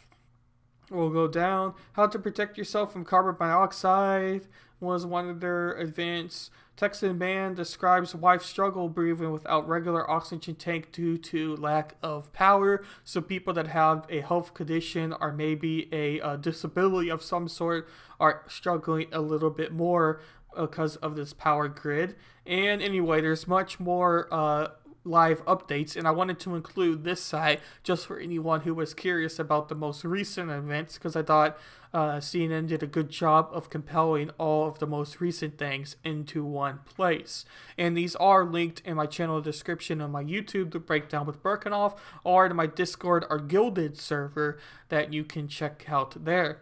Will go down. How to protect yourself from carbon monoxide was one of their events. Texan man describes wife struggle breathing without regular oxygen tank due to lack of power. So people that have a health condition or maybe a disability of some sort are struggling a little bit more because of this power grid. And anyway, there's much more live updates, and I wanted to include this site just for anyone who was curious about the most recent events, because I thought CNN did a good job of compiling all of the most recent things into one place. And these are linked in my channel description on my YouTube, The Breakdown with Berckenhoff, or to my Discord or Gilded server that you can check out there.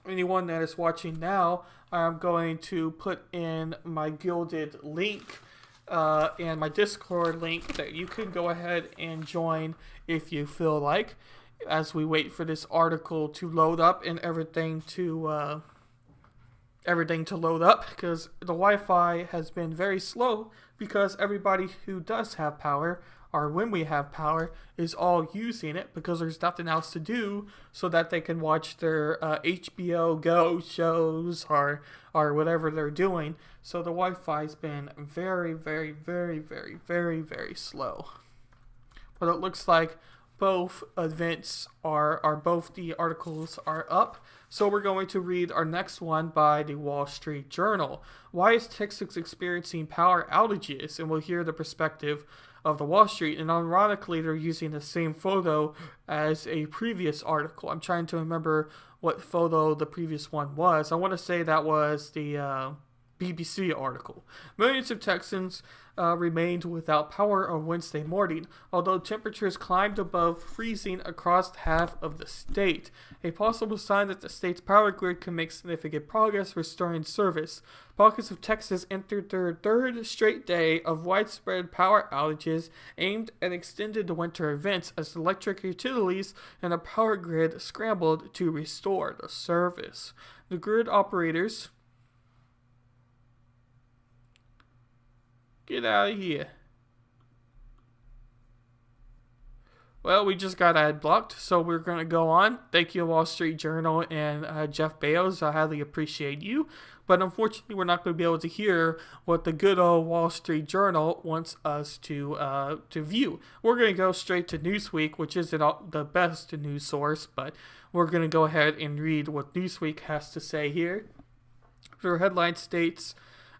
anyone that is watching now, I'm going to put in my Gilded link and my Discord link that you can go ahead and join if you feel like, as we wait for this article to load up and everything to load up, because the Wi-Fi has been very slow because everybody who does have power, or when we have power, is all using it because there's nothing else to do, so that they can watch their HBO Go shows or whatever they're doing. So the Wi-Fi's been very, very, very, very, very, very slow. But it looks like both events both the articles are up. So we're going to read our next one by the Wall Street Journal. Why is Texas experiencing power outages? And we'll hear the perspective of the Wall Street. And ironically, they're using the same photo as a previous article. I'm trying to remember what photo the previous one was. I want to say that was the BBC article. Millions of Texans remained without power on Wednesday morning, although temperatures climbed above freezing across half of the state, a possible sign that the state's power grid can make significant progress restoring service. Pockets of Texas entered their third straight day of widespread power outages aimed at extended winter events as electric utilities and the power grid scrambled to restore the service. The grid operators... Get out of here. Well, we just got ad blocked, so we're going to go on. Thank you, Wall Street Journal and Jeff Bezos. I highly appreciate you. But unfortunately, we're not going to be able to hear what the good old Wall Street Journal wants us to view. We're going to go straight to Newsweek, which isn't the best news source, but we're going to go ahead and read what Newsweek has to say here. Their headline states...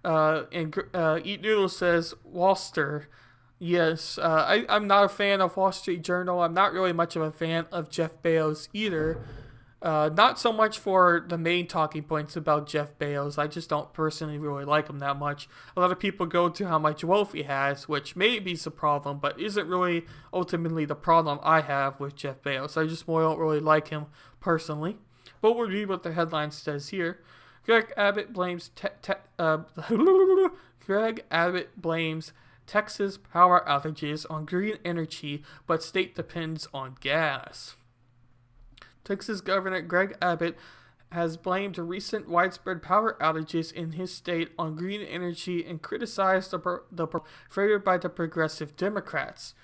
Eat Noodle says, Walster. Yes, I'm not a fan of Wall Street Journal. I'm not really much of a fan of Jeff Bezos either. Not so much for the main talking points about Jeff Bezos. I just don't personally really like him that much. A lot of people go to how much wealth he has, which may be the problem, but isn't really ultimately the problem I have with Jeff Bezos. I just don't really like him personally. But we'll read what the headline says here. Greg Abbott blames Texas power outages on green energy, but state depends on gas. Texas Governor Greg Abbott has blamed recent widespread power outages in his state on green energy and criticized the favored by the progressive Democrats.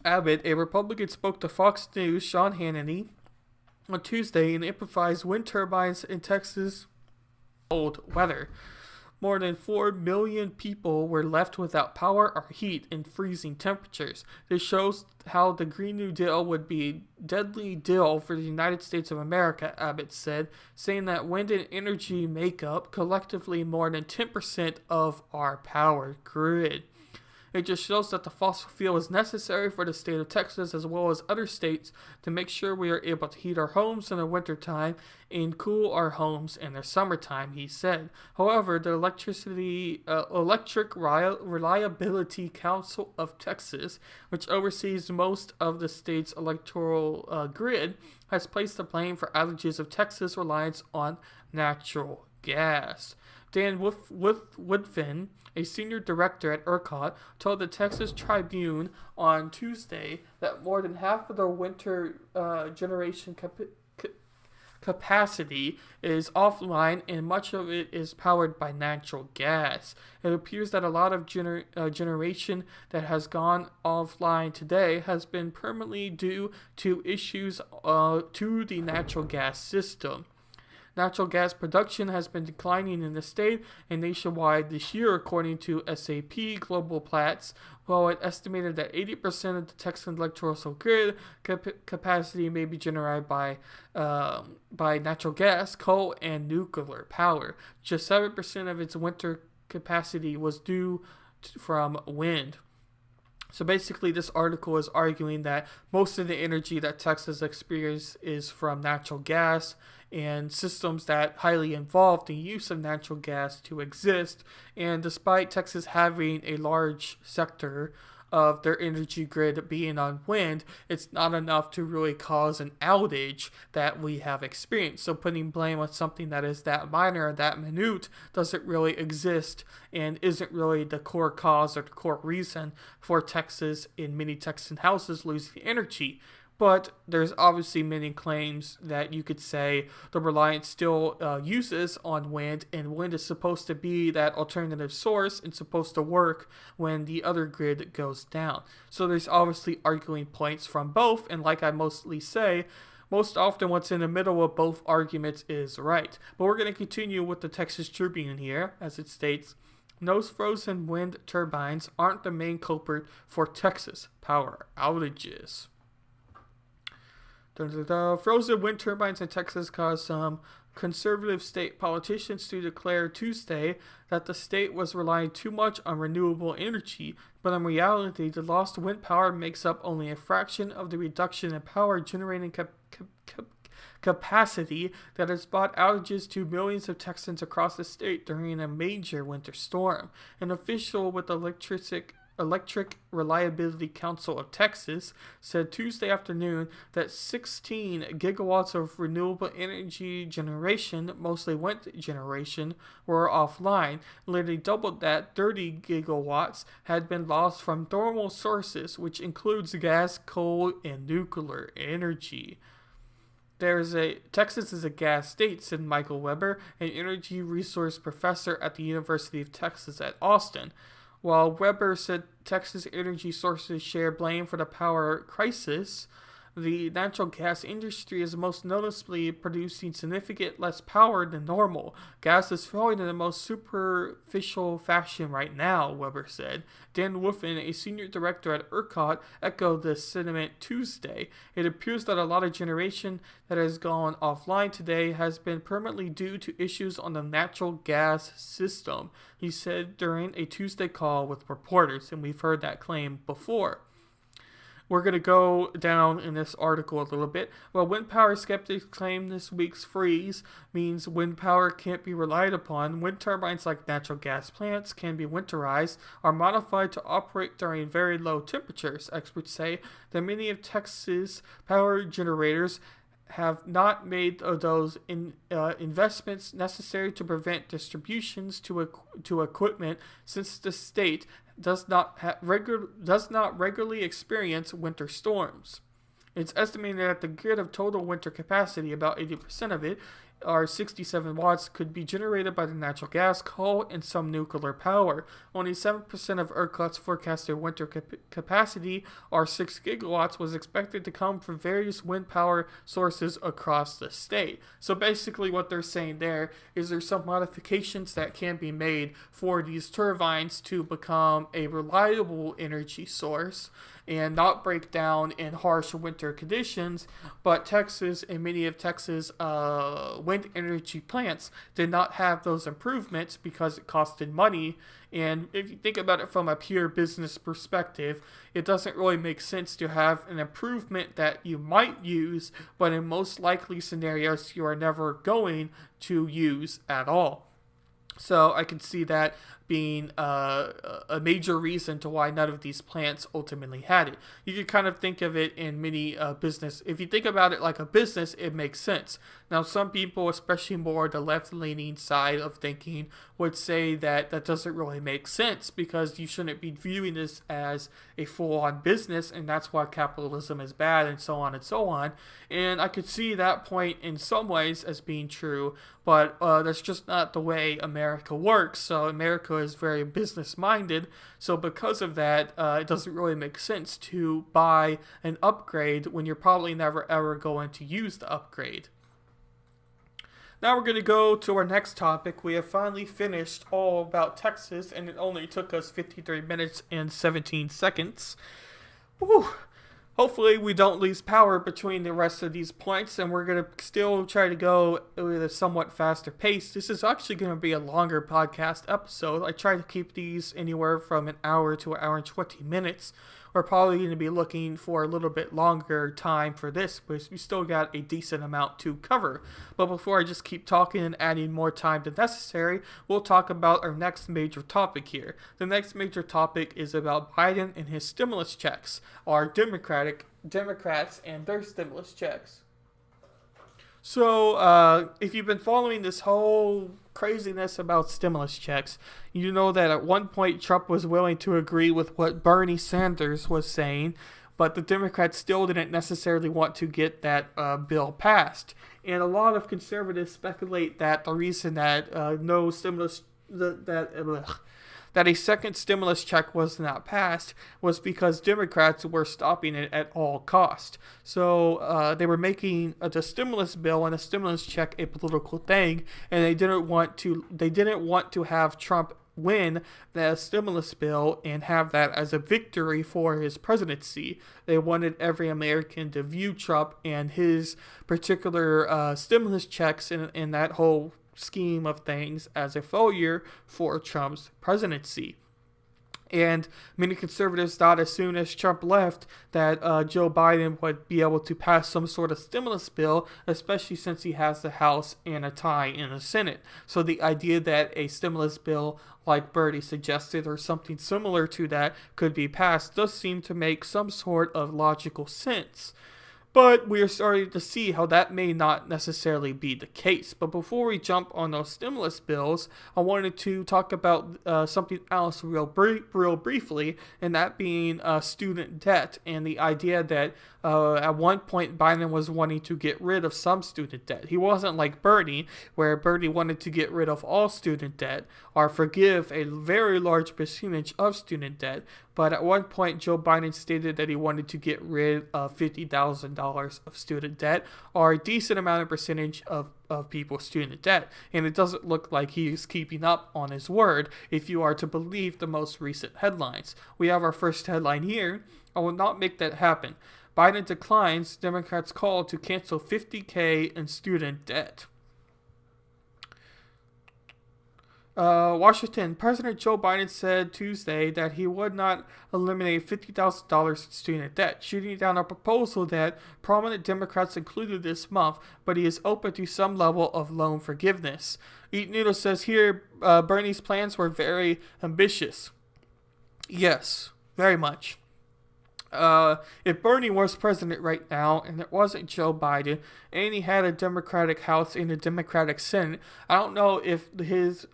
Abbott, a Republican, spoke to Fox News' Sean Hannity on Tuesday and improvised wind turbines in Texas cold weather. More than 4 million people were left without power or heat in freezing temperatures. This shows how the Green New Deal would be a deadly deal for the United States of America, Abbott said, saying that wind and energy make up collectively more than 10% of our power grid. It just shows that the fossil fuel is necessary for the state of Texas as well as other states to make sure we are able to heat our homes in the wintertime and cool our homes in the summertime, he said. However, the Electric Reliability Council of Texas, which oversees most of the state's electoral grid, has placed the blame for outages of Texas' reliance on natural gas. Dan Woodfin, a senior director at ERCOT, told the Texas Tribune on Tuesday that more than half of the winter generation capacity is offline and much of it is powered by natural gas. It appears that a lot of generation that has gone offline today has been permanently due to issues to the natural gas system. Natural gas production has been declining in the state and nationwide this year, according to SAP Global Platts, while it estimated that 80% of the Texan electrical grid capacity may be generated by natural gas, coal, and nuclear power. Just 7% of its winter capacity was due from wind. So basically, this article is arguing that most of the energy that Texas experiences is from natural gas and systems that highly involve the use of natural gas to exist. And despite Texas having a large sector of their energy grid being on wind, it's not enough to really cause an outage that we have experienced. So putting blame on something that is that minor, that minute, doesn't really exist and isn't really the core cause or the core reason for Texas and many Texan houses losing energy. But there's obviously many claims that you could say the Reliance still uses on wind, and wind is supposed to be that alternative source and supposed to work when the other grid goes down. So there's obviously arguing points from both, and like I mostly say, most often what's in the middle of both arguments is right. But we're going to continue with the Texas Tribune here, as it states, "Those frozen wind turbines aren't the main culprit for Texas power outages." The frozen wind turbines in Texas caused some conservative state politicians to declare Tuesday that the state was relying too much on renewable energy, but in reality, the lost wind power makes up only a fraction of the reduction in power generating capacity that has brought outages to millions of Texans across the state during a major winter storm. An official with Electric Reliability Council of Texas said Tuesday afternoon that 16 gigawatts of renewable energy generation, mostly wind generation, were offline. Nearly doubled that, 30 gigawatts, had been lost from thermal sources, which includes gas, coal, and nuclear energy. Texas is a gas state, said Michael Weber, an energy resource professor at the University of Texas at Austin. While Weber said Texas energy sources share blame for the power crisis, the natural gas industry is most noticeably producing significantly less power than normal. Gas is flowing in the most superficial fashion right now, Weber said. Dan Wolfen, a senior director at ERCOT, echoed this sentiment Tuesday. It appears that a lot of generation that has gone offline today has been permanently due to issues on the natural gas system, he said during a Tuesday call with reporters, and we've heard that claim before. We're going to go down in this article a little bit. Well, wind power skeptics claim this week's freeze means wind power can't be relied upon. Wind turbines, like natural gas plants, can be winterized, are modified to operate during very low temperatures. Experts say that many of Texas power generators have not made those investments necessary to prevent distributions to equipment, since the state does not regularly experience winter storms. It's estimated that the grid of total winter capacity, about 80% of it, or 67 watts, could be generated by the natural gas, coal, and some nuclear power. Only 7% of ERCOT's forecasted winter capacity, or 6 gigawatts, was expected to come from various wind power sources across the state. So basically what they're saying there is there's some modifications that can be made for these turbines to become a reliable energy source and not break down in harsh winter conditions, but Texas and many of Texas' wind energy plants did not have those improvements because it costed money. And if you think about it from a pure business perspective, it doesn't really make sense to have an improvement that you might use, but in most likely scenarios you are never going to use at all. So I can see that being a major reason to why none of these plants ultimately had it. You can kind of think of it in many business. If you think about it like a business, it makes sense. Now, some people, especially more the left-leaning side of thinking, would say that that doesn't really make sense because you shouldn't be viewing this as a full-on business, and that's why capitalism is bad, and so on and so on. And I could see that point in some ways as being true, but that's just not the way America works. So America is very business-minded, so because of that, it doesn't really make sense to buy an upgrade when you're probably never ever going to use the upgrade. Now we're going to go to our next topic. We have finally finished all about Texas, and it only took us 53 minutes and 17 seconds. Whew. Hopefully we don't lose power between the rest of these points, and we're going to still try to go with a somewhat faster pace. This is actually going to be a longer podcast episode. I try to keep these anywhere from an hour to an hour and 20 minutes. we're probably going to be looking for a little bit longer time for this, because we still got a decent amount to cover. But before I just keep talking and adding more time than necessary, we'll talk about our next major topic here. The next major topic is about Biden and his stimulus checks, our Democrats and their stimulus checks. So, if you've been following this whole craziness about stimulus checks, you know that at one point Trump was willing to agree with what Bernie Sanders was saying, but the Democrats still didn't necessarily want to get that bill passed. And a lot of conservatives speculate that the reason that that a second stimulus check was not passed was because Democrats were stopping it at all cost. So they were making the stimulus bill and a stimulus check a political thing, and they didn't want to have Trump win the stimulus bill and have that as a victory for his presidency. They wanted every American to view Trump and his particular stimulus checks in that whole scheme of things as a failure for Trump's presidency. And many conservatives thought as soon as Trump left that Joe Biden would be able to pass some sort of stimulus bill, especially since he has the House and a tie in the Senate. So the idea that a stimulus bill like Bernie suggested or something similar to that could be passed does seem to make some sort of logical sense. But we are starting to see how that may not necessarily be the case. But before we jump on those stimulus bills, I wanted to talk about something else real briefly, and that being student debt and the idea that at one point Biden was wanting to get rid of some student debt. He wasn't like Bernie, where Bernie wanted to get rid of all student debt or forgive a very large percentage of student debt. But at one point, Joe Biden stated that he wanted to get rid of $50,000 of student debt, or a decent amount of percentage of people's student debt. And it doesn't look like he's keeping up on his word, if you are to believe the most recent headlines. We have our first headline here. I will not make that happen. Biden declines Democrats' call to cancel $50,000 in student debt. Washington, President Joe Biden said Tuesday that he would not eliminate $50,000 in student debt, shooting down a proposal that prominent Democrats included this month, but he is open to some level of loan forgiveness. Eat Noodle says here, Bernie's plans were very ambitious. Yes, very much. If Bernie was president right now and it wasn't Joe Biden and he had a Democratic House and a Democratic Senate, I don't know if his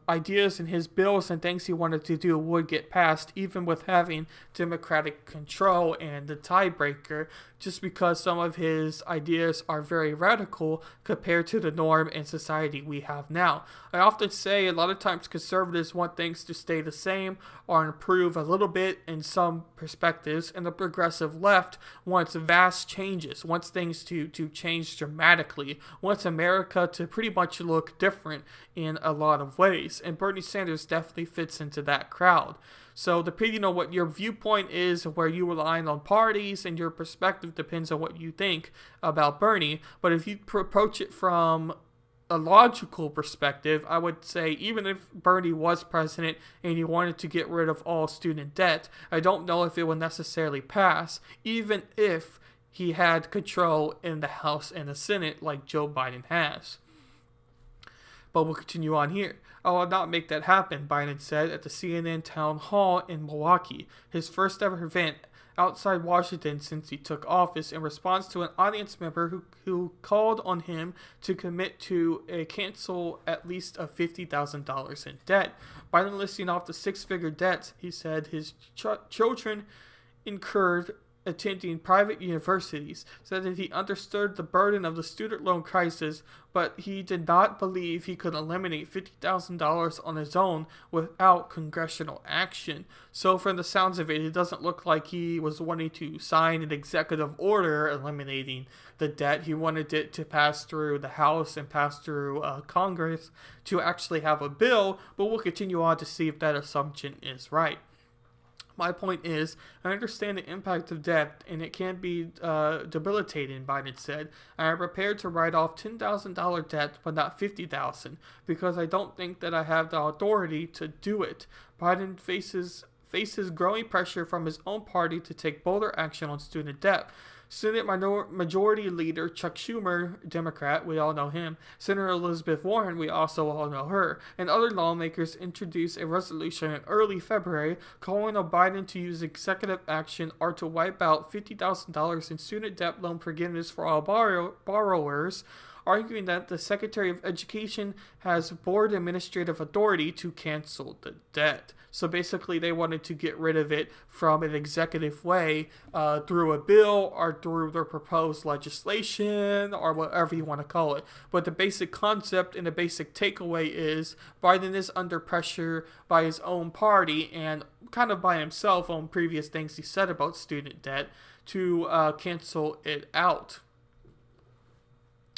ideas and his bills and things he wanted to do would get passed, even with having Democratic control and the tiebreaker, just because some of his ideas are very radical compared to the norm and society we have now. I often say a lot of times conservatives want things to stay the same or improve a little bit in some perspectives, and the progressive left wants vast changes, wants things to change dramatically, wants America to pretty much look different in a lot of ways, and Bernie Sanders definitely fits into that crowd. So depending on what your viewpoint is, where you rely on parties, and your perspective depends on what you think about Bernie. But if you approach it from a logical perspective, I would say even if Bernie was president and he wanted to get rid of all student debt, I don't know if it would necessarily pass, even if he had control in the House and the Senate like Joe Biden has. But we'll continue on here. I will not make that happen, Biden said at the CNN town hall in Milwaukee, his first ever event outside Washington since he took office, in response to an audience member who called on him to commit to cancel at least $50,000 in debt. Biden listing off the six-figure debts he said his children incurred attending private universities, said that he understood the burden of the student loan crisis, but he did not believe he could eliminate $50,000 on his own without congressional action. So from the sounds of it, it doesn't look like he was wanting to sign an executive order eliminating the debt. He wanted it to pass through the House and pass through Congress to actually have a bill, but we'll continue on to see if that assumption is right. My point is, I understand the impact of debt, and it can be debilitating, Biden said. I am prepared to write off $10,000 debt, but not $50,000, because I don't think that I have the authority to do it. Biden faces faces growing pressure from his own party to take bolder action on student debt. Senate Majority Leader Chuck Schumer, Democrat, we all know him, Senator Elizabeth Warren, we also all know her, and other lawmakers introduced a resolution in early February calling on Biden to use executive action or to wipe out $50,000 in student debt loan forgiveness for all borrowers, arguing that the Secretary of Education has board administrative authority to cancel the debt. So basically they wanted to get rid of it from an executive way through a bill or through their proposed legislation or whatever you want to call it. But the basic concept and the basic takeaway is Biden is under pressure by his own party and kind of by himself on previous things he said about student debt to cancel it out.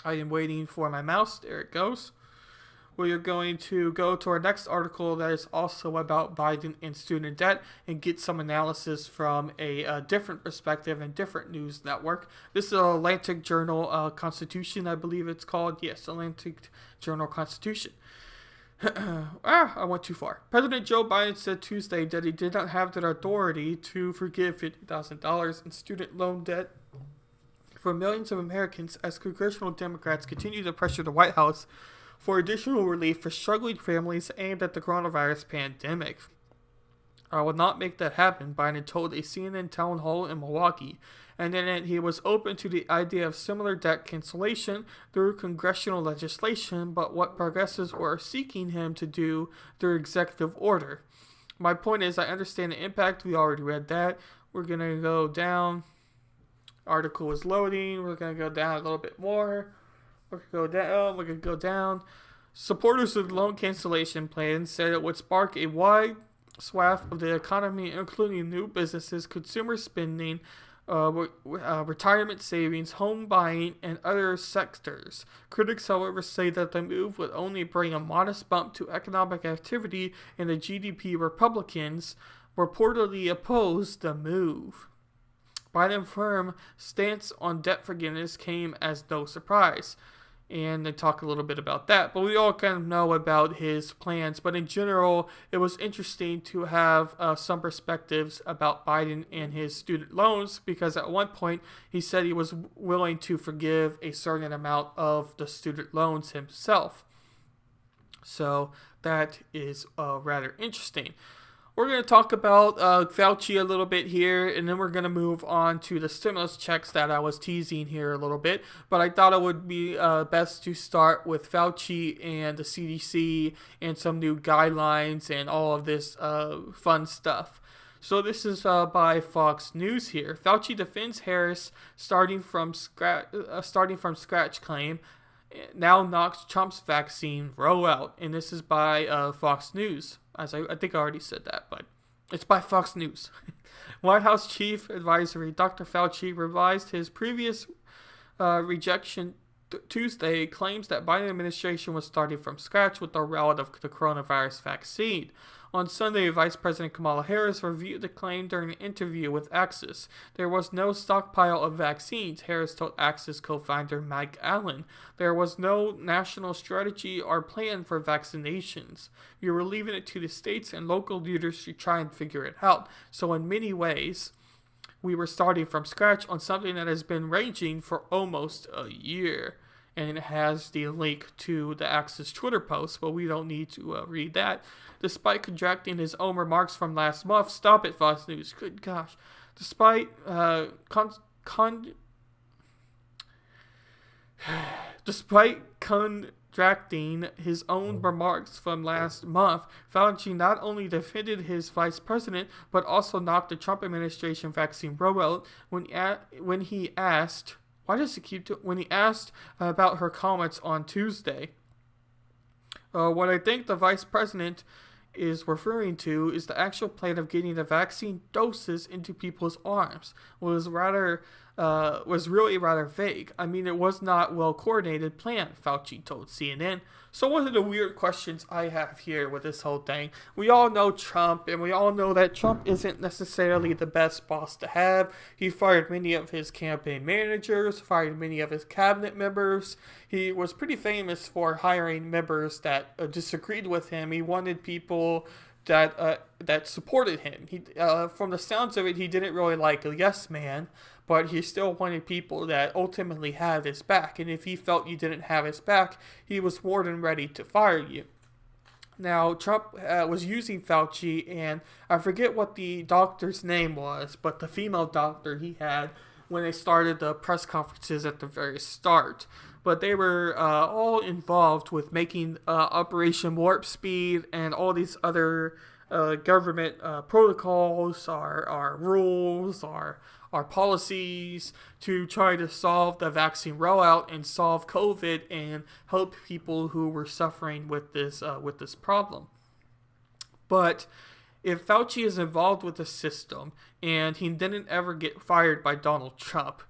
I am waiting for my mouse. There it goes. We are going to go to our next article that is also about Biden and student debt and get some analysis from a different perspective and different news network. This is Atlantic Journal Constitution, I believe it's called. Yes, Atlantic Journal Constitution. I went too far. President Joe Biden said Tuesday that he did not have the authority to forgive $50,000 in student loan debt for millions of Americans as congressional Democrats continue to pressure the White House for additional relief for struggling families aimed at the coronavirus pandemic. I will not make that happen, Biden told a CNN town hall in Milwaukee, and then he was open to the idea of similar debt cancellation through congressional legislation, but what progressives were seeking him to do through executive order. My point is, I understand the impact. We already read that. We're going to go down. Article is loading. We're going to go down a little bit more. We're going to go down. We're going to go down. Supporters of the loan cancellation plan said it would spark a wide swath of the economy, including new businesses, consumer spending, retirement savings, home buying, and other sectors. Critics, however, say that the move would only bring a modest bump to economic activity, and the GDP Republicans reportedly opposed the move. Biden's firm stance on debt forgiveness came as no surprise, and they talk a little bit about that. But we all kind of know about his plans. But in general, it was interesting to have some perspectives about Biden and his student loans, because at one point he said he was willing to forgive a certain amount of the student loans himself. So that is rather interesting. We're going to talk about Fauci a little bit here, and then we're going to move on to the stimulus checks that I was teasing here a little bit. But I thought it would be best to start with Fauci and the CDC and some new guidelines and all of this fun stuff. So this is by Fox News here. Fauci defends Harris starting from scratch claim. Now knocks Trump's vaccine rollout. And this is by Fox News. As I think I already said that, but it's by Fox News. White House Chief Advisory Dr. Fauci revised his previous rejection Tuesday, claims that Biden administration was starting from scratch with the rollout of the coronavirus vaccine. On Sunday, Vice President Kamala Harris reviewed the claim during an interview with Access. There was no stockpile of vaccines, Harris told Access co-founder Mike Allen. There was no national strategy or plan for vaccinations. We were leaving it to the states and local leaders to try and figure it out. So in many ways, we were starting from scratch on something that has been raging for almost a year. And it has the link to the Access Twitter post, but we don't need to read that. Despite contracting his own remarks from last month, stop it, Fox News. Good gosh. Despite contracting his own remarks from last month, Fauci not only defended his vice president, but also knocked the Trump administration vaccine rollout when he asked about her comments on Tuesday. What I think the vice president is referring to is the actual plan of getting the vaccine doses into people's arms. Was really rather vague. I mean, it was not well coordinated plan, Fauci told CNN. So one of the weird questions I have here with this whole thing, we all know Trump, and we all know that Trump isn't necessarily the best boss to have. He fired many of his campaign managers, fired many of his cabinet members. He was pretty famous for hiring members that disagreed with him. He wanted people that supported him. He, from the sounds of it, he didn't really like a yes man, but he still wanted people that ultimately had his back. And if he felt you didn't have his back, he was more than ready to fire you. Now, Trump was using Fauci, and I forget what the doctor's name was, but the female doctor he had when they started the press conferences at the very start. But they were all involved with making Operation Warp Speed and all these other government protocols, our rules, our policies to try to solve the vaccine rollout and solve COVID and help people who were suffering with this problem. But if Fauci is involved with the system and he didn't ever get fired by Donald Trump,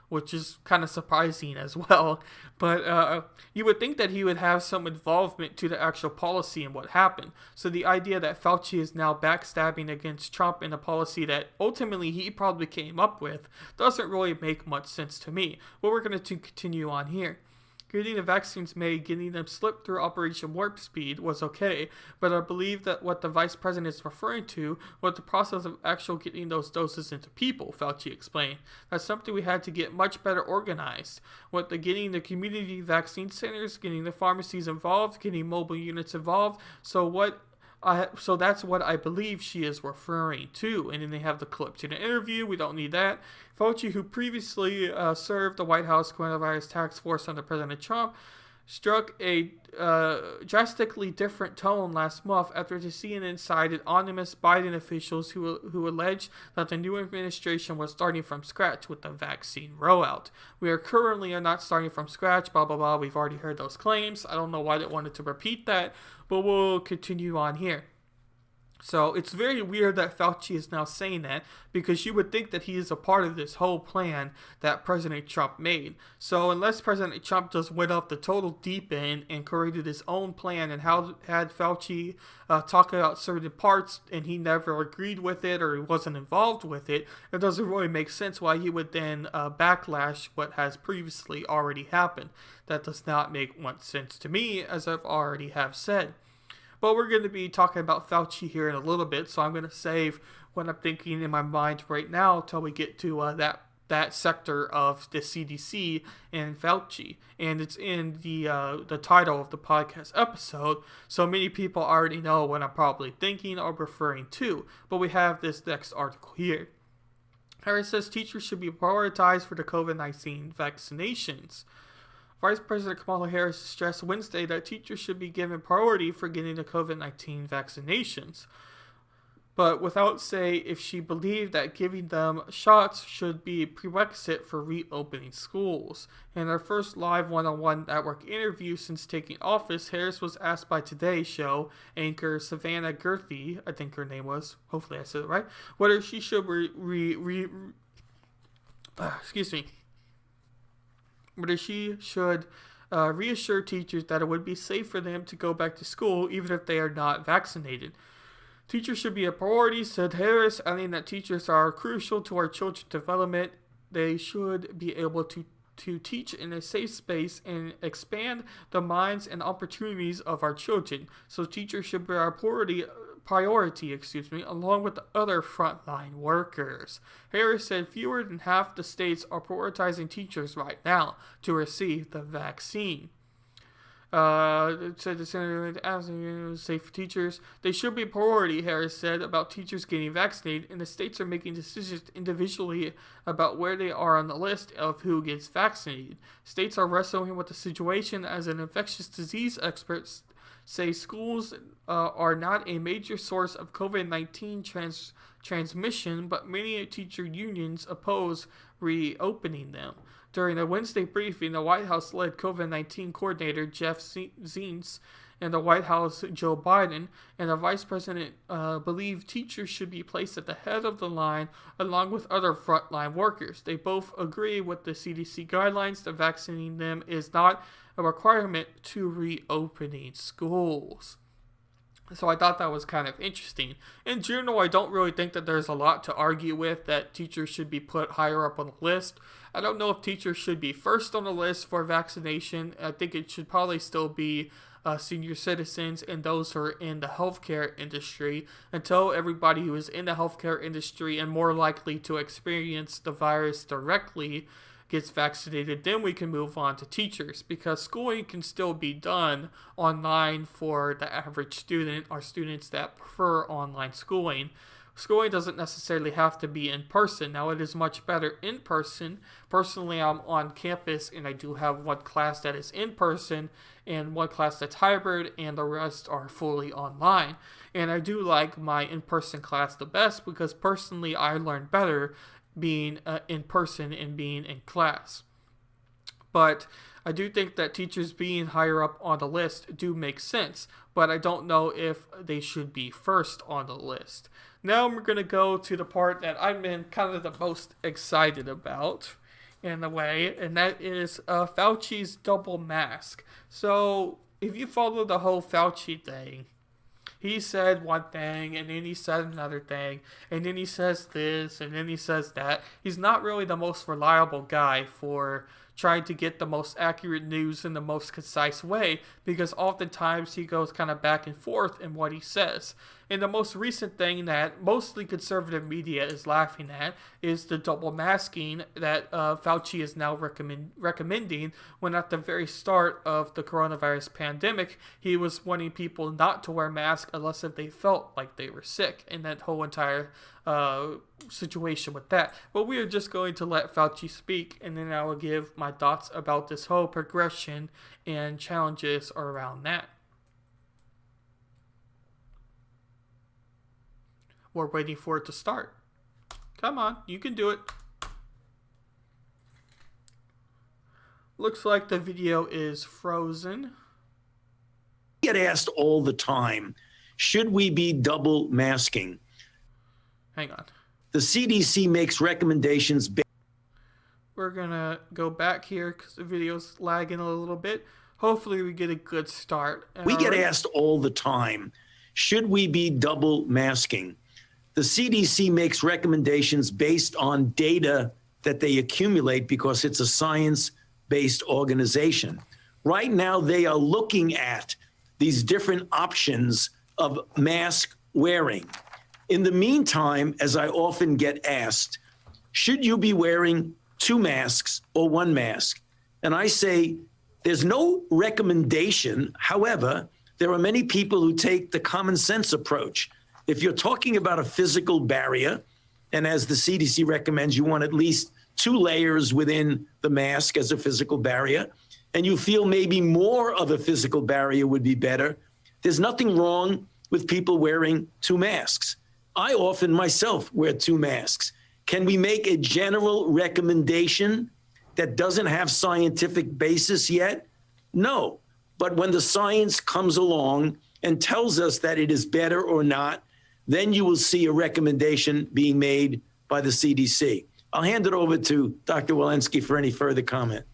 which is kind of surprising as well, but you would think that he would have some involvement to the actual policy and what happened. So the idea that Fauci is now backstabbing against Trump in a policy that ultimately he probably came up with doesn't really make much sense to me. But we're going to continue on here. Getting the vaccines made, getting them slipped through Operation Warp Speed was okay, but I believe that what the vice president is referring to was the process of actually getting those doses into people, Fauci explained. That's something we had to get much better organized. With getting the community vaccine centers, getting the pharmacies involved, getting mobile units involved. So that's what I believe she is referring to. And then they have the clip to the interview. We don't need that. Fauci, who previously served the White House Coronavirus Task Force under President Trump, struck a drastically different tone last month after the CNN cited anonymous Biden officials who alleged that the new administration was starting from scratch with the vaccine rollout. We are currently not starting from scratch, blah, blah, blah. We've already heard those claims. I don't know why they wanted to repeat that, but we'll continue on here. So it's very weird that Fauci is now saying that, because you would think that he is a part of this whole plan that President Trump made. So unless President Trump just went off the total deep end and created his own plan and had Fauci talk about certain parts and he never agreed with it or he wasn't involved with it, it doesn't really make sense why he would then backlash what has previously already happened. That does not make much sense to me, as I've already have said. But we're going to be talking about Fauci here in a little bit, so I'm going to save what I'm thinking in my mind right now until we get to that sector of the CDC and Fauci. And it's in the title of the podcast episode, so many people already know what I'm probably thinking or referring to. But we have this next article here. Harris says teachers should be prioritized for the COVID-19 vaccinations. Vice President Kamala Harris stressed Wednesday that teachers should be given priority for getting the COVID-19 vaccinations, but without say if she believed that giving them shots should be a prerequisite for reopening schools. In her first live one-on-one network interview since taking office, Harris was asked by Today Show anchor Savannah Gerthy, I think her name was, hopefully I said it right, whether she should whether she should reassure teachers that it would be safe for them to go back to school even if they are not vaccinated. Teachers should be a priority, said Harris, adding that teachers are crucial to our children's development. They should be able to teach in a safe space and expand the minds and opportunities of our children. So teachers should be our priority, along with the other frontline workers. Harris said fewer than half the states are prioritizing teachers right now to receive the vaccine. Said the senator asking safe for teachers. They should be a priority, Harris said, about teachers getting vaccinated, and the states are making decisions individually about where they are on the list of who gets vaccinated. States are wrestling with the situation as an infectious disease experts say schools are not a major source of COVID-19 transmission, but many teacher unions oppose reopening them. During a Wednesday briefing, the White House-led COVID-19 coordinator Jeff Zients and the White House Joe Biden and the Vice President believe teachers should be placed at the head of the line along with other frontline workers. They both agree with the CDC guidelines that vaccinating them is not a requirement to reopening schools. So I thought that was kind of interesting. In general, I don't really think that there's a lot to argue with that teachers should be put higher up on the list. I don't know if teachers should be first on the list for vaccination. I think it should probably still be senior citizens and those who are in the healthcare industry, until everybody who is in the healthcare industry and more likely to experience the virus directly gets vaccinated. Then we can move on to teachers, because schooling can still be done online for the average student or students that prefer online schooling. Schooling doesn't necessarily have to be in person. Now, it is much better in person. Personally, I'm on campus and I do have one class that is in person and one class that's hybrid, and the rest are fully online. And I do like my in-person class the best, because personally I learn better being in person and being in class. But I do think that teachers being higher up on the list do make sense, but I don't know if they should be first on the list. Now we're going to go to the part that I've been kind of the most excited about, in a way, and that is Fauci's double mask. So if you follow the whole Fauci thing, he said one thing, and then he said another thing, and then he says this, and then he says that. He's not really the most reliable guy for trying to get the most accurate news in the most concise way, because oftentimes he goes kind of back and forth in what he says. And the most recent thing that mostly conservative media is laughing at is the double masking that Fauci is now recommending, when at the very start of the coronavirus pandemic, he was wanting people not to wear masks unless if they felt like they were sick, and that whole entire situation with that. But we are just going to let Fauci speak, and then I will give my thoughts about this whole progression and challenges around that. We're waiting for it to start. Come on, you can do it. Looks like the video is frozen. We get asked all the time, should we be double masking? Hang on. The CDC makes recommendations. We're gonna go back here because the video's lagging a little bit. Hopefully we get a good start. We get asked all the time, should we be double masking? The CDC makes recommendations based on data that they accumulate because it's a science-based organization. Right now, they are looking at these different options of mask wearing. In the meantime, as I often get asked, should you be wearing 2 masks or 1 mask? And I say, there's no recommendation. However, there are many people who take the common sense approach. If you're talking about a physical barrier, and as the CDC recommends, you want at least 2 layers within the mask as a physical barrier, and you feel maybe more of a physical barrier would be better, there's nothing wrong with people wearing 2 masks. I often myself wear 2 masks. Can we make a general recommendation that doesn't have scientific basis yet? No. But when the science comes along and tells us that it is better or not, then you will see a recommendation being made by the CDC. I'll hand it over to Dr. Walensky for any further comment.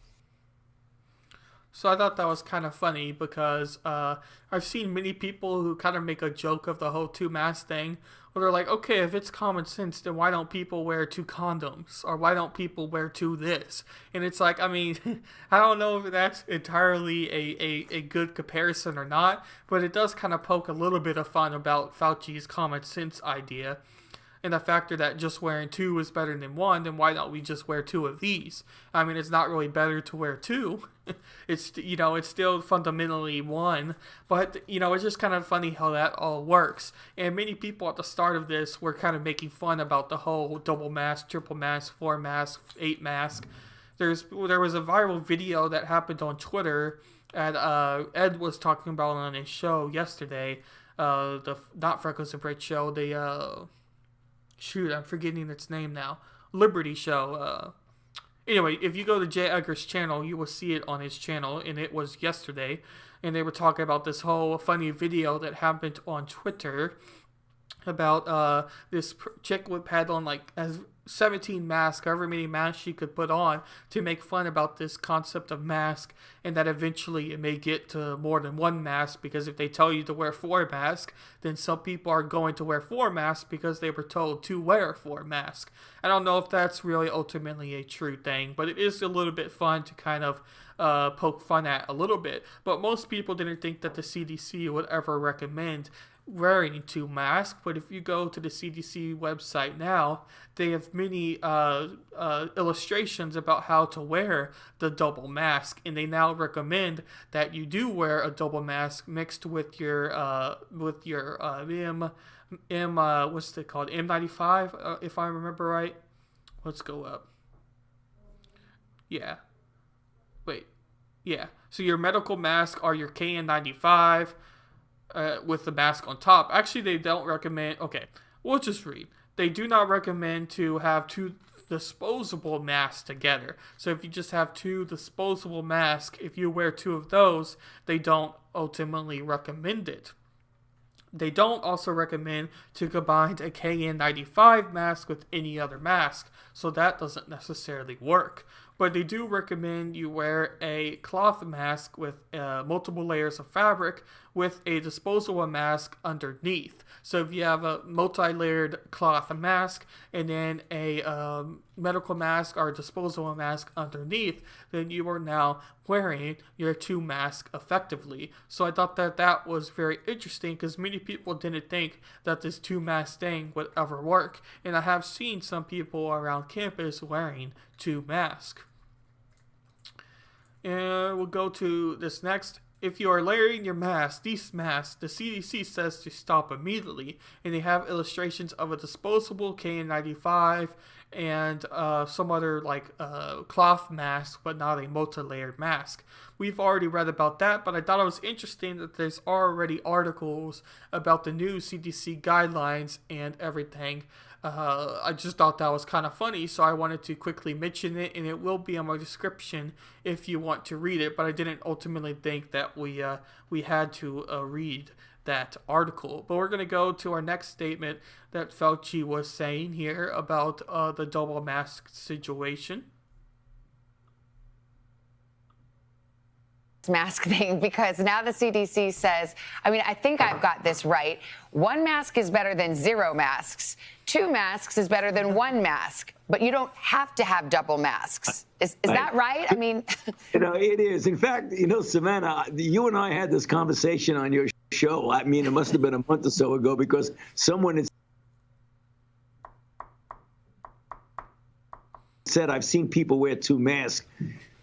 So I thought that was kind of funny, because I've seen many people who kind of make a joke of the whole 2 mask thing, where they're like, okay, if it's common sense, then why don't people wear 2 condoms? Or why don't people wear 2 this? And it's like, I mean, I don't know if that's entirely a good comparison or not, but it does kind of poke a little bit of fun about Fauci's common sense idea. And the factor that just wearing 2 is better than 1, then why don't we just wear 2 of these? I mean, it's not really better to wear 2. It's, it's still fundamentally 1. But, it's just kind of funny how that all works. And many people at the start of this were kind of making fun about the whole double mask, triple mask, 4 mask, 8 mask. There was a viral video that happened on Twitter, and Ed was talking about on his show yesterday, the Not Freckles and Break show, shoot, I'm forgetting its name now. Liberty Show. Anyway, if you go to Jay Edgar's channel, you will see it on his channel, and it was yesterday. And they were talking about this whole funny video that happened on Twitter about this chick had on like as 17 masks, however many masks she could put on, to make fun about this concept of mask, and that eventually it may get to more than one mask, because if they tell you to wear 4 masks, then some people are going to wear 4 masks because they were told to wear 4 masks. I don't know if that's really ultimately a true thing, but it is a little bit fun to kind of poke fun at a little bit. But most people didn't think that the CDC would ever recommend wearing 2 masks, but if you go to the CDC website now, they have many illustrations about how to wear the double mask, and they now recommend that you do wear a double mask mixed with your what's it called, M95, if I remember right. Let's go up. Yeah. Wait. Yeah. So your medical mask are your KN95. With the mask on top. Actually, they don't recommend... Okay, we'll just read. They do not recommend to have 2 disposable masks together. So if you just have 2 disposable masks, if you wear 2 of those, they don't ultimately recommend it. They don't also recommend to combine a KN95 mask with any other mask, so that doesn't necessarily work. But they do recommend you wear a cloth mask with multiple layers of fabric with a disposable mask underneath. So if you have a multi-layered cloth mask and then a medical mask or a disposable mask underneath, then you are now wearing your 2 masks effectively. So I thought that that was very interesting, because many people didn't think that this 2 mask thing would ever work. And I have seen some people around campus wearing 2 masks. And we'll go to this next. If you are layering your mask, these masks, the CDC says to stop immediately. And they have illustrations of a disposable KN95 and some other like cloth mask, but not a multi-layered mask. We've already read about that, but I thought it was interesting that there's already articles about the new CDC guidelines and everything. I just thought that was kind of funny, so I wanted to quickly mention it, and it will be in my description if you want to read it, but I didn't ultimately think that we had to read that article. But we're going to go to our next statement that Fauci was saying here about the double mask situation. Mask thing, because now the CDC says, I mean, I think I've got this right. 1 mask is better than 0 masks. 2 masks is better than 1 mask, but you don't have to have double masks. Is that right? I mean, it is. In fact, Savannah, you and I had this conversation on your show. I mean, it must have been a month or so ago, because someone had said, I've seen people wear 2 masks.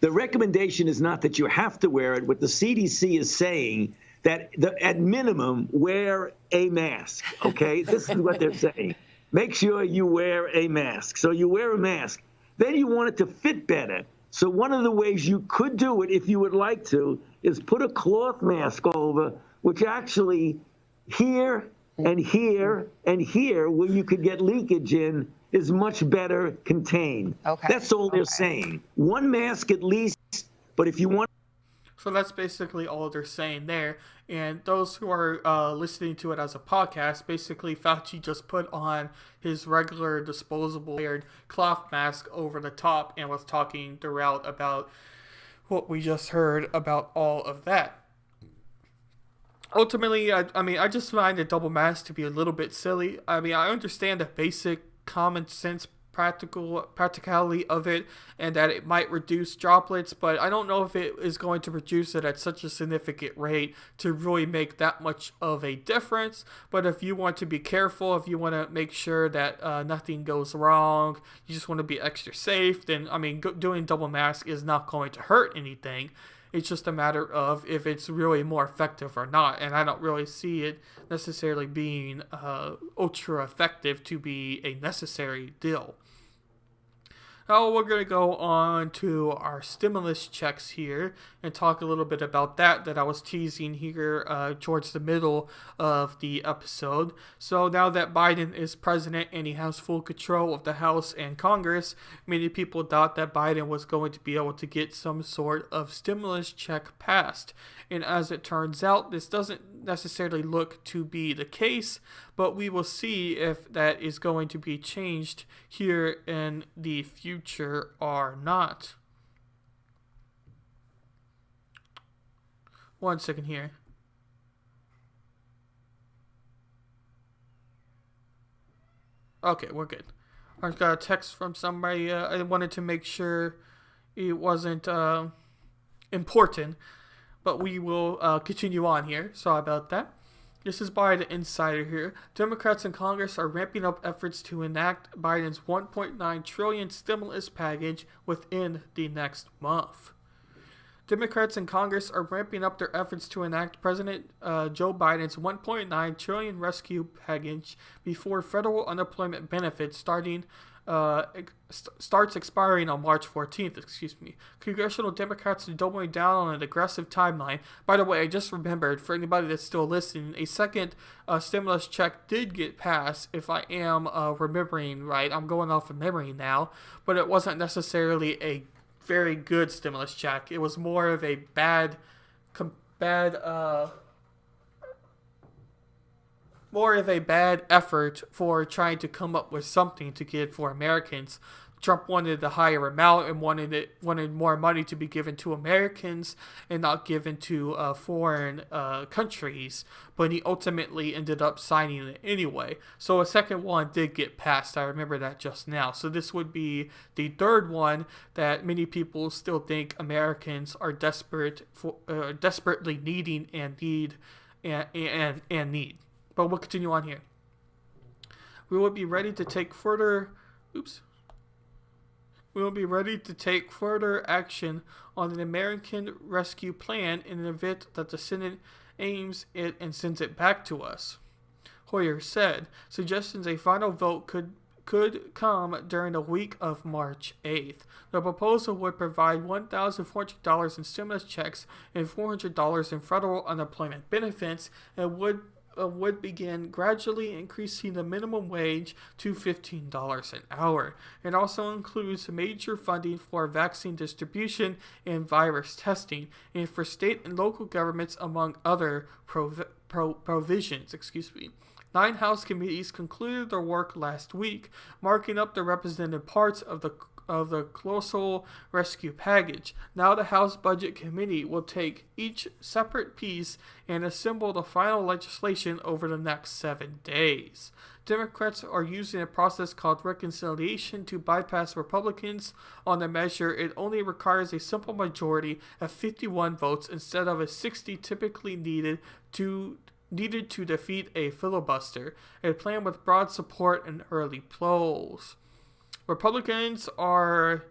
The recommendation is not that you have to wear it. What the CDC is saying, that at minimum, wear a mask, okay? This is what they're saying. Make sure you wear a mask. So you wear a mask. Then you want it to fit better. So one of the ways you could do it, if you would like to, is put a cloth mask over, which actually here and here and here, where you could get leakage in, is much better contained. Okay. That's all they're saying. 1 mask at least, but if you want... So that's basically all they're saying there. And those who are listening to it as a podcast, basically Fauci just put on his regular disposable layered cloth mask over the top and was talking throughout about what we just heard about all of that. Ultimately, I just find the double mask to be a little bit silly. I mean, I understand the basic common sense practicality of it, and that it might reduce droplets, but I don't know if it is going to reduce it at such a significant rate to really make that much of a difference. But if you want to be careful, if you want to make sure that nothing goes wrong, you just want to be extra safe, then doing double mask is not going to hurt anything. It's just a matter of if it's really more effective or not, and I don't really see it necessarily being ultra effective to be a necessary deal. Now we're going to go on to our stimulus checks here and talk a little bit about that I was teasing here towards the middle of the episode. So now that Biden is president and he has full control of the House and Congress, many people thought that Biden was going to be able to get some sort of stimulus check passed. And as it turns out, this doesn't necessarily look to be the case, but we will see if that is going to be changed here in the future or not. One second here. Okay, we're good. I got a text from somebody. I wanted to make sure it wasn't important, but we will continue on here. Sorry about that. This is by the Insider here. Democrats in Congress are ramping up efforts to enact Biden's $1.9 trillion stimulus package within the next month. Democrats in Congress are ramping up their efforts to enact President Joe Biden's $1.9 trillion rescue package before federal unemployment benefits starts expiring on March 14th. Congressional Democrats are doubling down on an aggressive timeline. By the way, I just remembered, for anybody that's still listening, a second stimulus check did get passed, if I am remembering right. I'm going off of memory now, but it wasn't necessarily a very good stimulus check. It was more of a bad effort for trying to come up with something to give for Americans. Trump wanted the higher amount and wanted more money to be given to Americans and not given to foreign countries, but he ultimately ended up signing it anyway. So a second one did get passed. I remember that just now. So this would be the third one that many people still think Americans are desperately needing and need. But we'll continue on here. We will be ready to take further action on an American rescue plan in an event that the Senate aims it and sends it back to us, Hoyer said. Suggestions a final vote could come during the week of March 8th. The proposal would provide $1,400 in stimulus checks and $400 in federal unemployment benefits and would begin gradually increasing the minimum wage to $15 an hour. It also includes major funding for vaccine distribution and virus testing, and for state and local governments, among other provisions. 9 House committees concluded their work last week, marking up the represented parts of the colossal rescue package. Now the House Budget Committee will take each separate piece and assemble the final legislation over the next 7 days. Democrats are using a process called reconciliation to bypass Republicans on the measure. It only requires a simple majority of 51 votes instead of a 60 typically needed to defeat a filibuster, a plan with broad support in early polls. Republicans are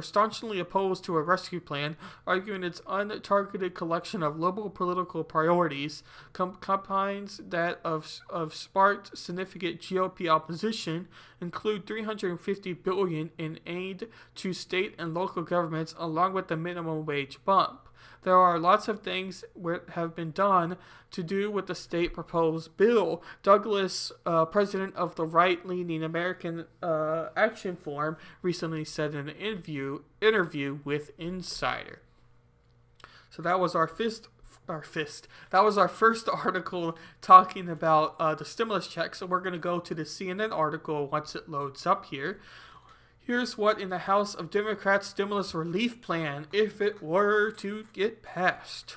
staunchly opposed to a rescue plan, arguing its untargeted collection of liberal political priorities combines that of sparked significant GOP opposition, include $350 billion in aid to state and local governments, along with the minimum wage bump. There are lots of things that have been done to do with the state proposed bill, Douglas, president of the right-leaning American Action Forum, recently said in an interview with Insider. So that was our first article talking about the stimulus check. So we're going to go to the CNN article once it loads up here. Here's what in the House of Democrats' stimulus relief plan if it were to get passed.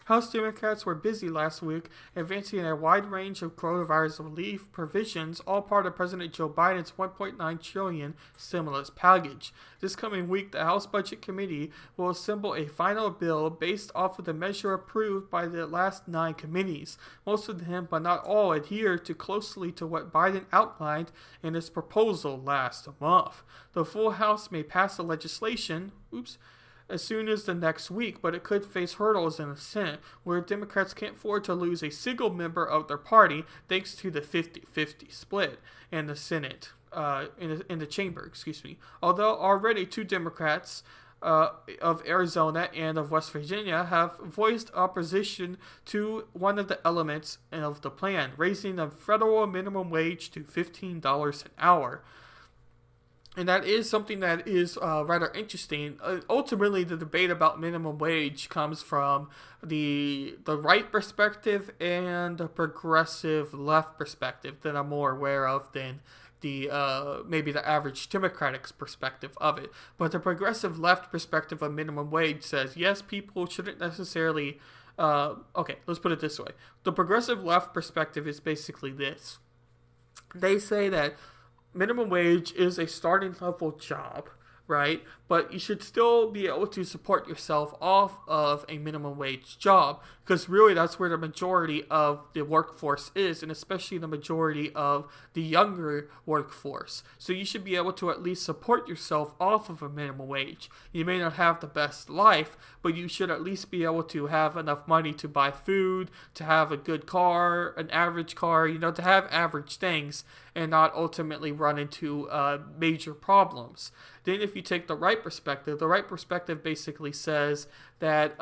House Democrats were busy last week advancing a wide range of coronavirus relief provisions, all part of President Joe Biden's $1.9 trillion stimulus package. This coming week, the House Budget Committee will assemble a final bill based off of the measure approved by the last 9 committees. Most of them, but not all, adhere closely to what Biden outlined in his proposal last month. The full House may pass the legislation as soon as the next week, but it could face hurdles in the Senate, where Democrats can't afford to lose a single member of their party thanks to the 50-50 split in the Senate, in the chamber. Although already 2 Democrats of Arizona and of West Virginia have voiced opposition to one of the elements of the plan, raising the federal minimum wage to $15 an hour. And that is something that is rather interesting. Ultimately, the debate about minimum wage comes from the right perspective and the progressive left perspective that I'm more aware of than the maybe the average Democratic's perspective of it. But the progressive left perspective of minimum wage says, yes, people shouldn't necessarily... okay, let's put it this way. The progressive left perspective is basically this. They say that minimum wage is a starting level job, right? But you should still be able to support yourself off of a minimum wage job, because really that's where the majority of the workforce is, and especially the majority of the younger workforce. So you should be able to at least support yourself off of a minimum wage. You may not have the best life, but you should at least be able to have enough money to buy food, to have a good car, an average car, to have average things, and not ultimately run into major problems. Then if you take the right perspective basically says that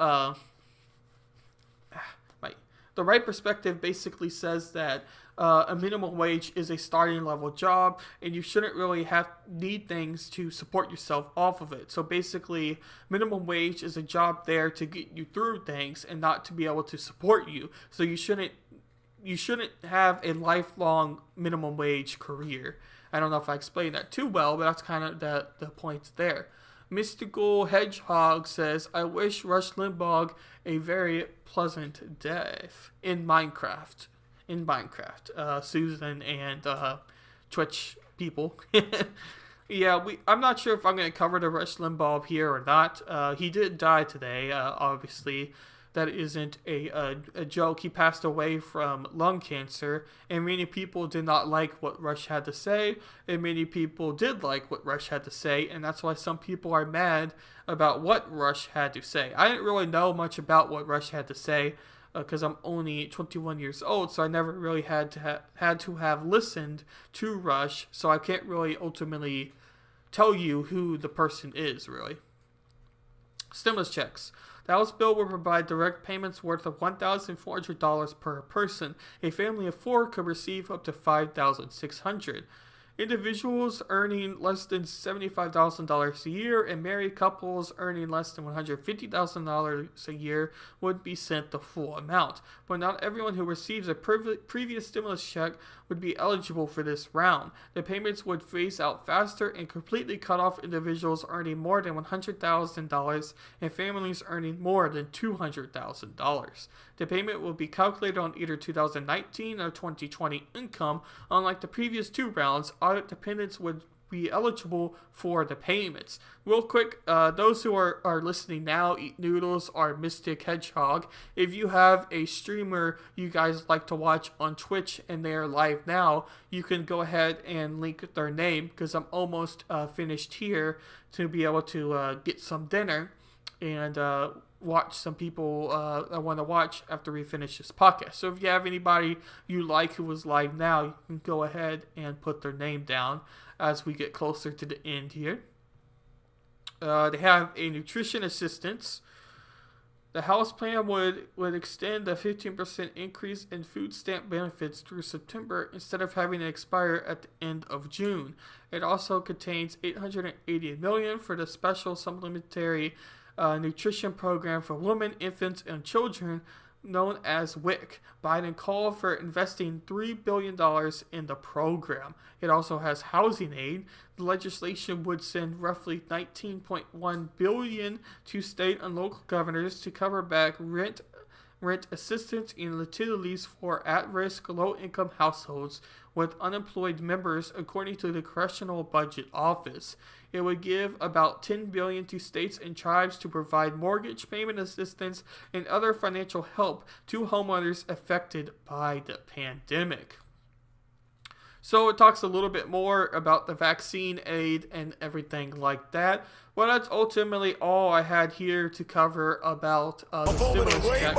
a minimum wage is a starting level job, and you shouldn't really need things to support yourself off of it. So basically, minimum wage is a job there to get you through things and not to be able to support you. So you shouldn't have a lifelong minimum wage career. I don't know if I explained that too well, but that's kind of the point there. Mystical Hedgehog says, I wish Rush Limbaugh a very pleasant day in Minecraft. Susan and Twitch people. Yeah, I'm not sure if I'm going to cover the Rush Limbaugh here or not. He did die today, obviously. That isn't a joke. He passed away from lung cancer, and many people did not like what Rush had to say, and many people did like what Rush had to say, and that's why some people are mad about what Rush had to say. I didn't really know much about what Rush had to say, because I'm only 21 years old, so I never really had to have listened to Rush, so I can't really ultimately tell you who the person is, really. Stimulus checks. The House bill will provide direct payments worth of $1,400 per person. A family of 4 could receive up to $5,600. Individuals earning less than $75,000 a year and married couples earning less than $150,000 a year would be sent the full amount. But not everyone who receives a previous stimulus check would be eligible for this round. The payments would phase out faster and completely cut off individuals earning more than $100,000 and families earning more than $200,000. The payment will be calculated on either 2019 or 2020 income. Unlike the previous 2 rounds, audit dependents would be eligible for the payments. Real quick, those who are listening now, Eat Noodles or Mystic Hedgehog, if you have a streamer you guys like to watch on Twitch and they're live now, you can go ahead and link their name, because I'm almost finished here to be able to get some dinner and watch some people I want to watch after we finish this podcast. So if you have anybody you like who is live now, you can go ahead and put their name down as we get closer to the end here. They have a nutrition assistance. The House plan would extend the 15% increase in food stamp benefits through September instead of having it expire at the end of June. It also contains $880 million for the special supplementary nutrition program for women, infants, and children known as WIC. Biden called for investing $3 billion in the program. It also has housing aid. The legislation would send roughly $19.1 billion to state and local governors to cover back rent assistance and utilities for at-risk, low-income households with unemployed members, according to the Congressional Budget Office. It would give about $10 billion to states and tribes to provide mortgage payment assistance and other financial help to homeowners affected by the pandemic. So it talks a little bit more about the vaccine aid and everything like that. Well, that's ultimately all I had here to cover about the stimulus checks.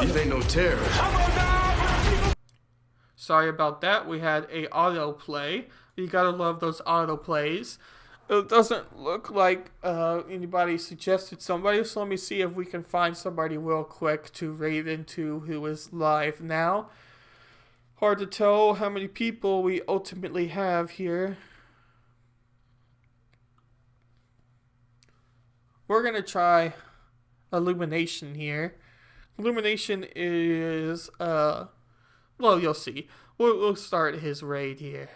These ain't no terrorists. Sorry about that. We had a autoplay. You gotta love those autoplays. It doesn't look like anybody suggested somebody, so let me see if we can find somebody real quick to raid into who is live now. Hard to tell how many people we ultimately have here. We're going to try illumination here. Illumination is, well, you'll see. We'll start his raid here.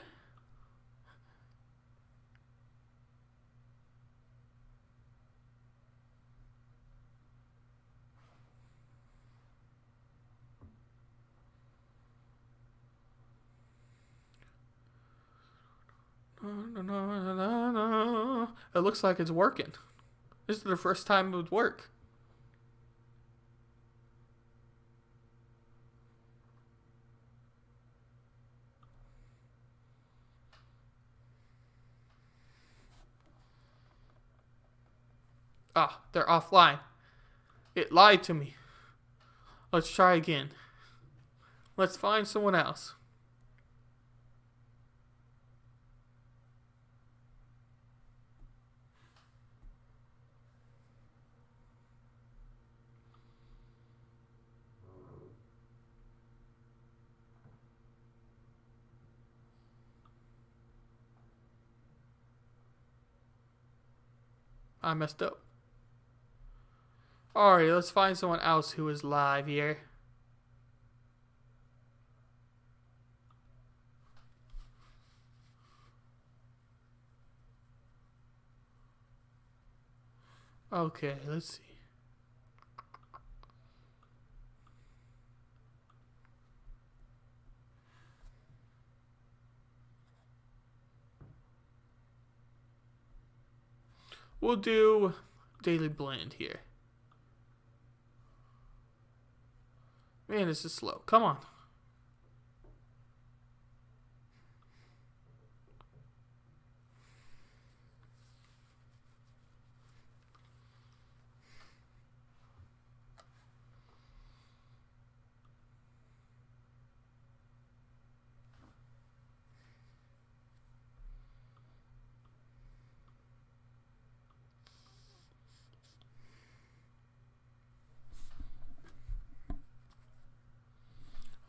It looks like it's working. This is the first time it would work. Ah, they're offline. It lied to me. Let's try again. Let's find someone else. I messed up. Alright, let's find someone else who is live here. Okay, let's see. We'll do Daily Blend here. Man, this is slow. Come on.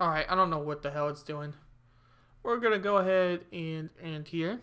Alright, I don't know what the hell it's doing. We're going to go ahead and end here.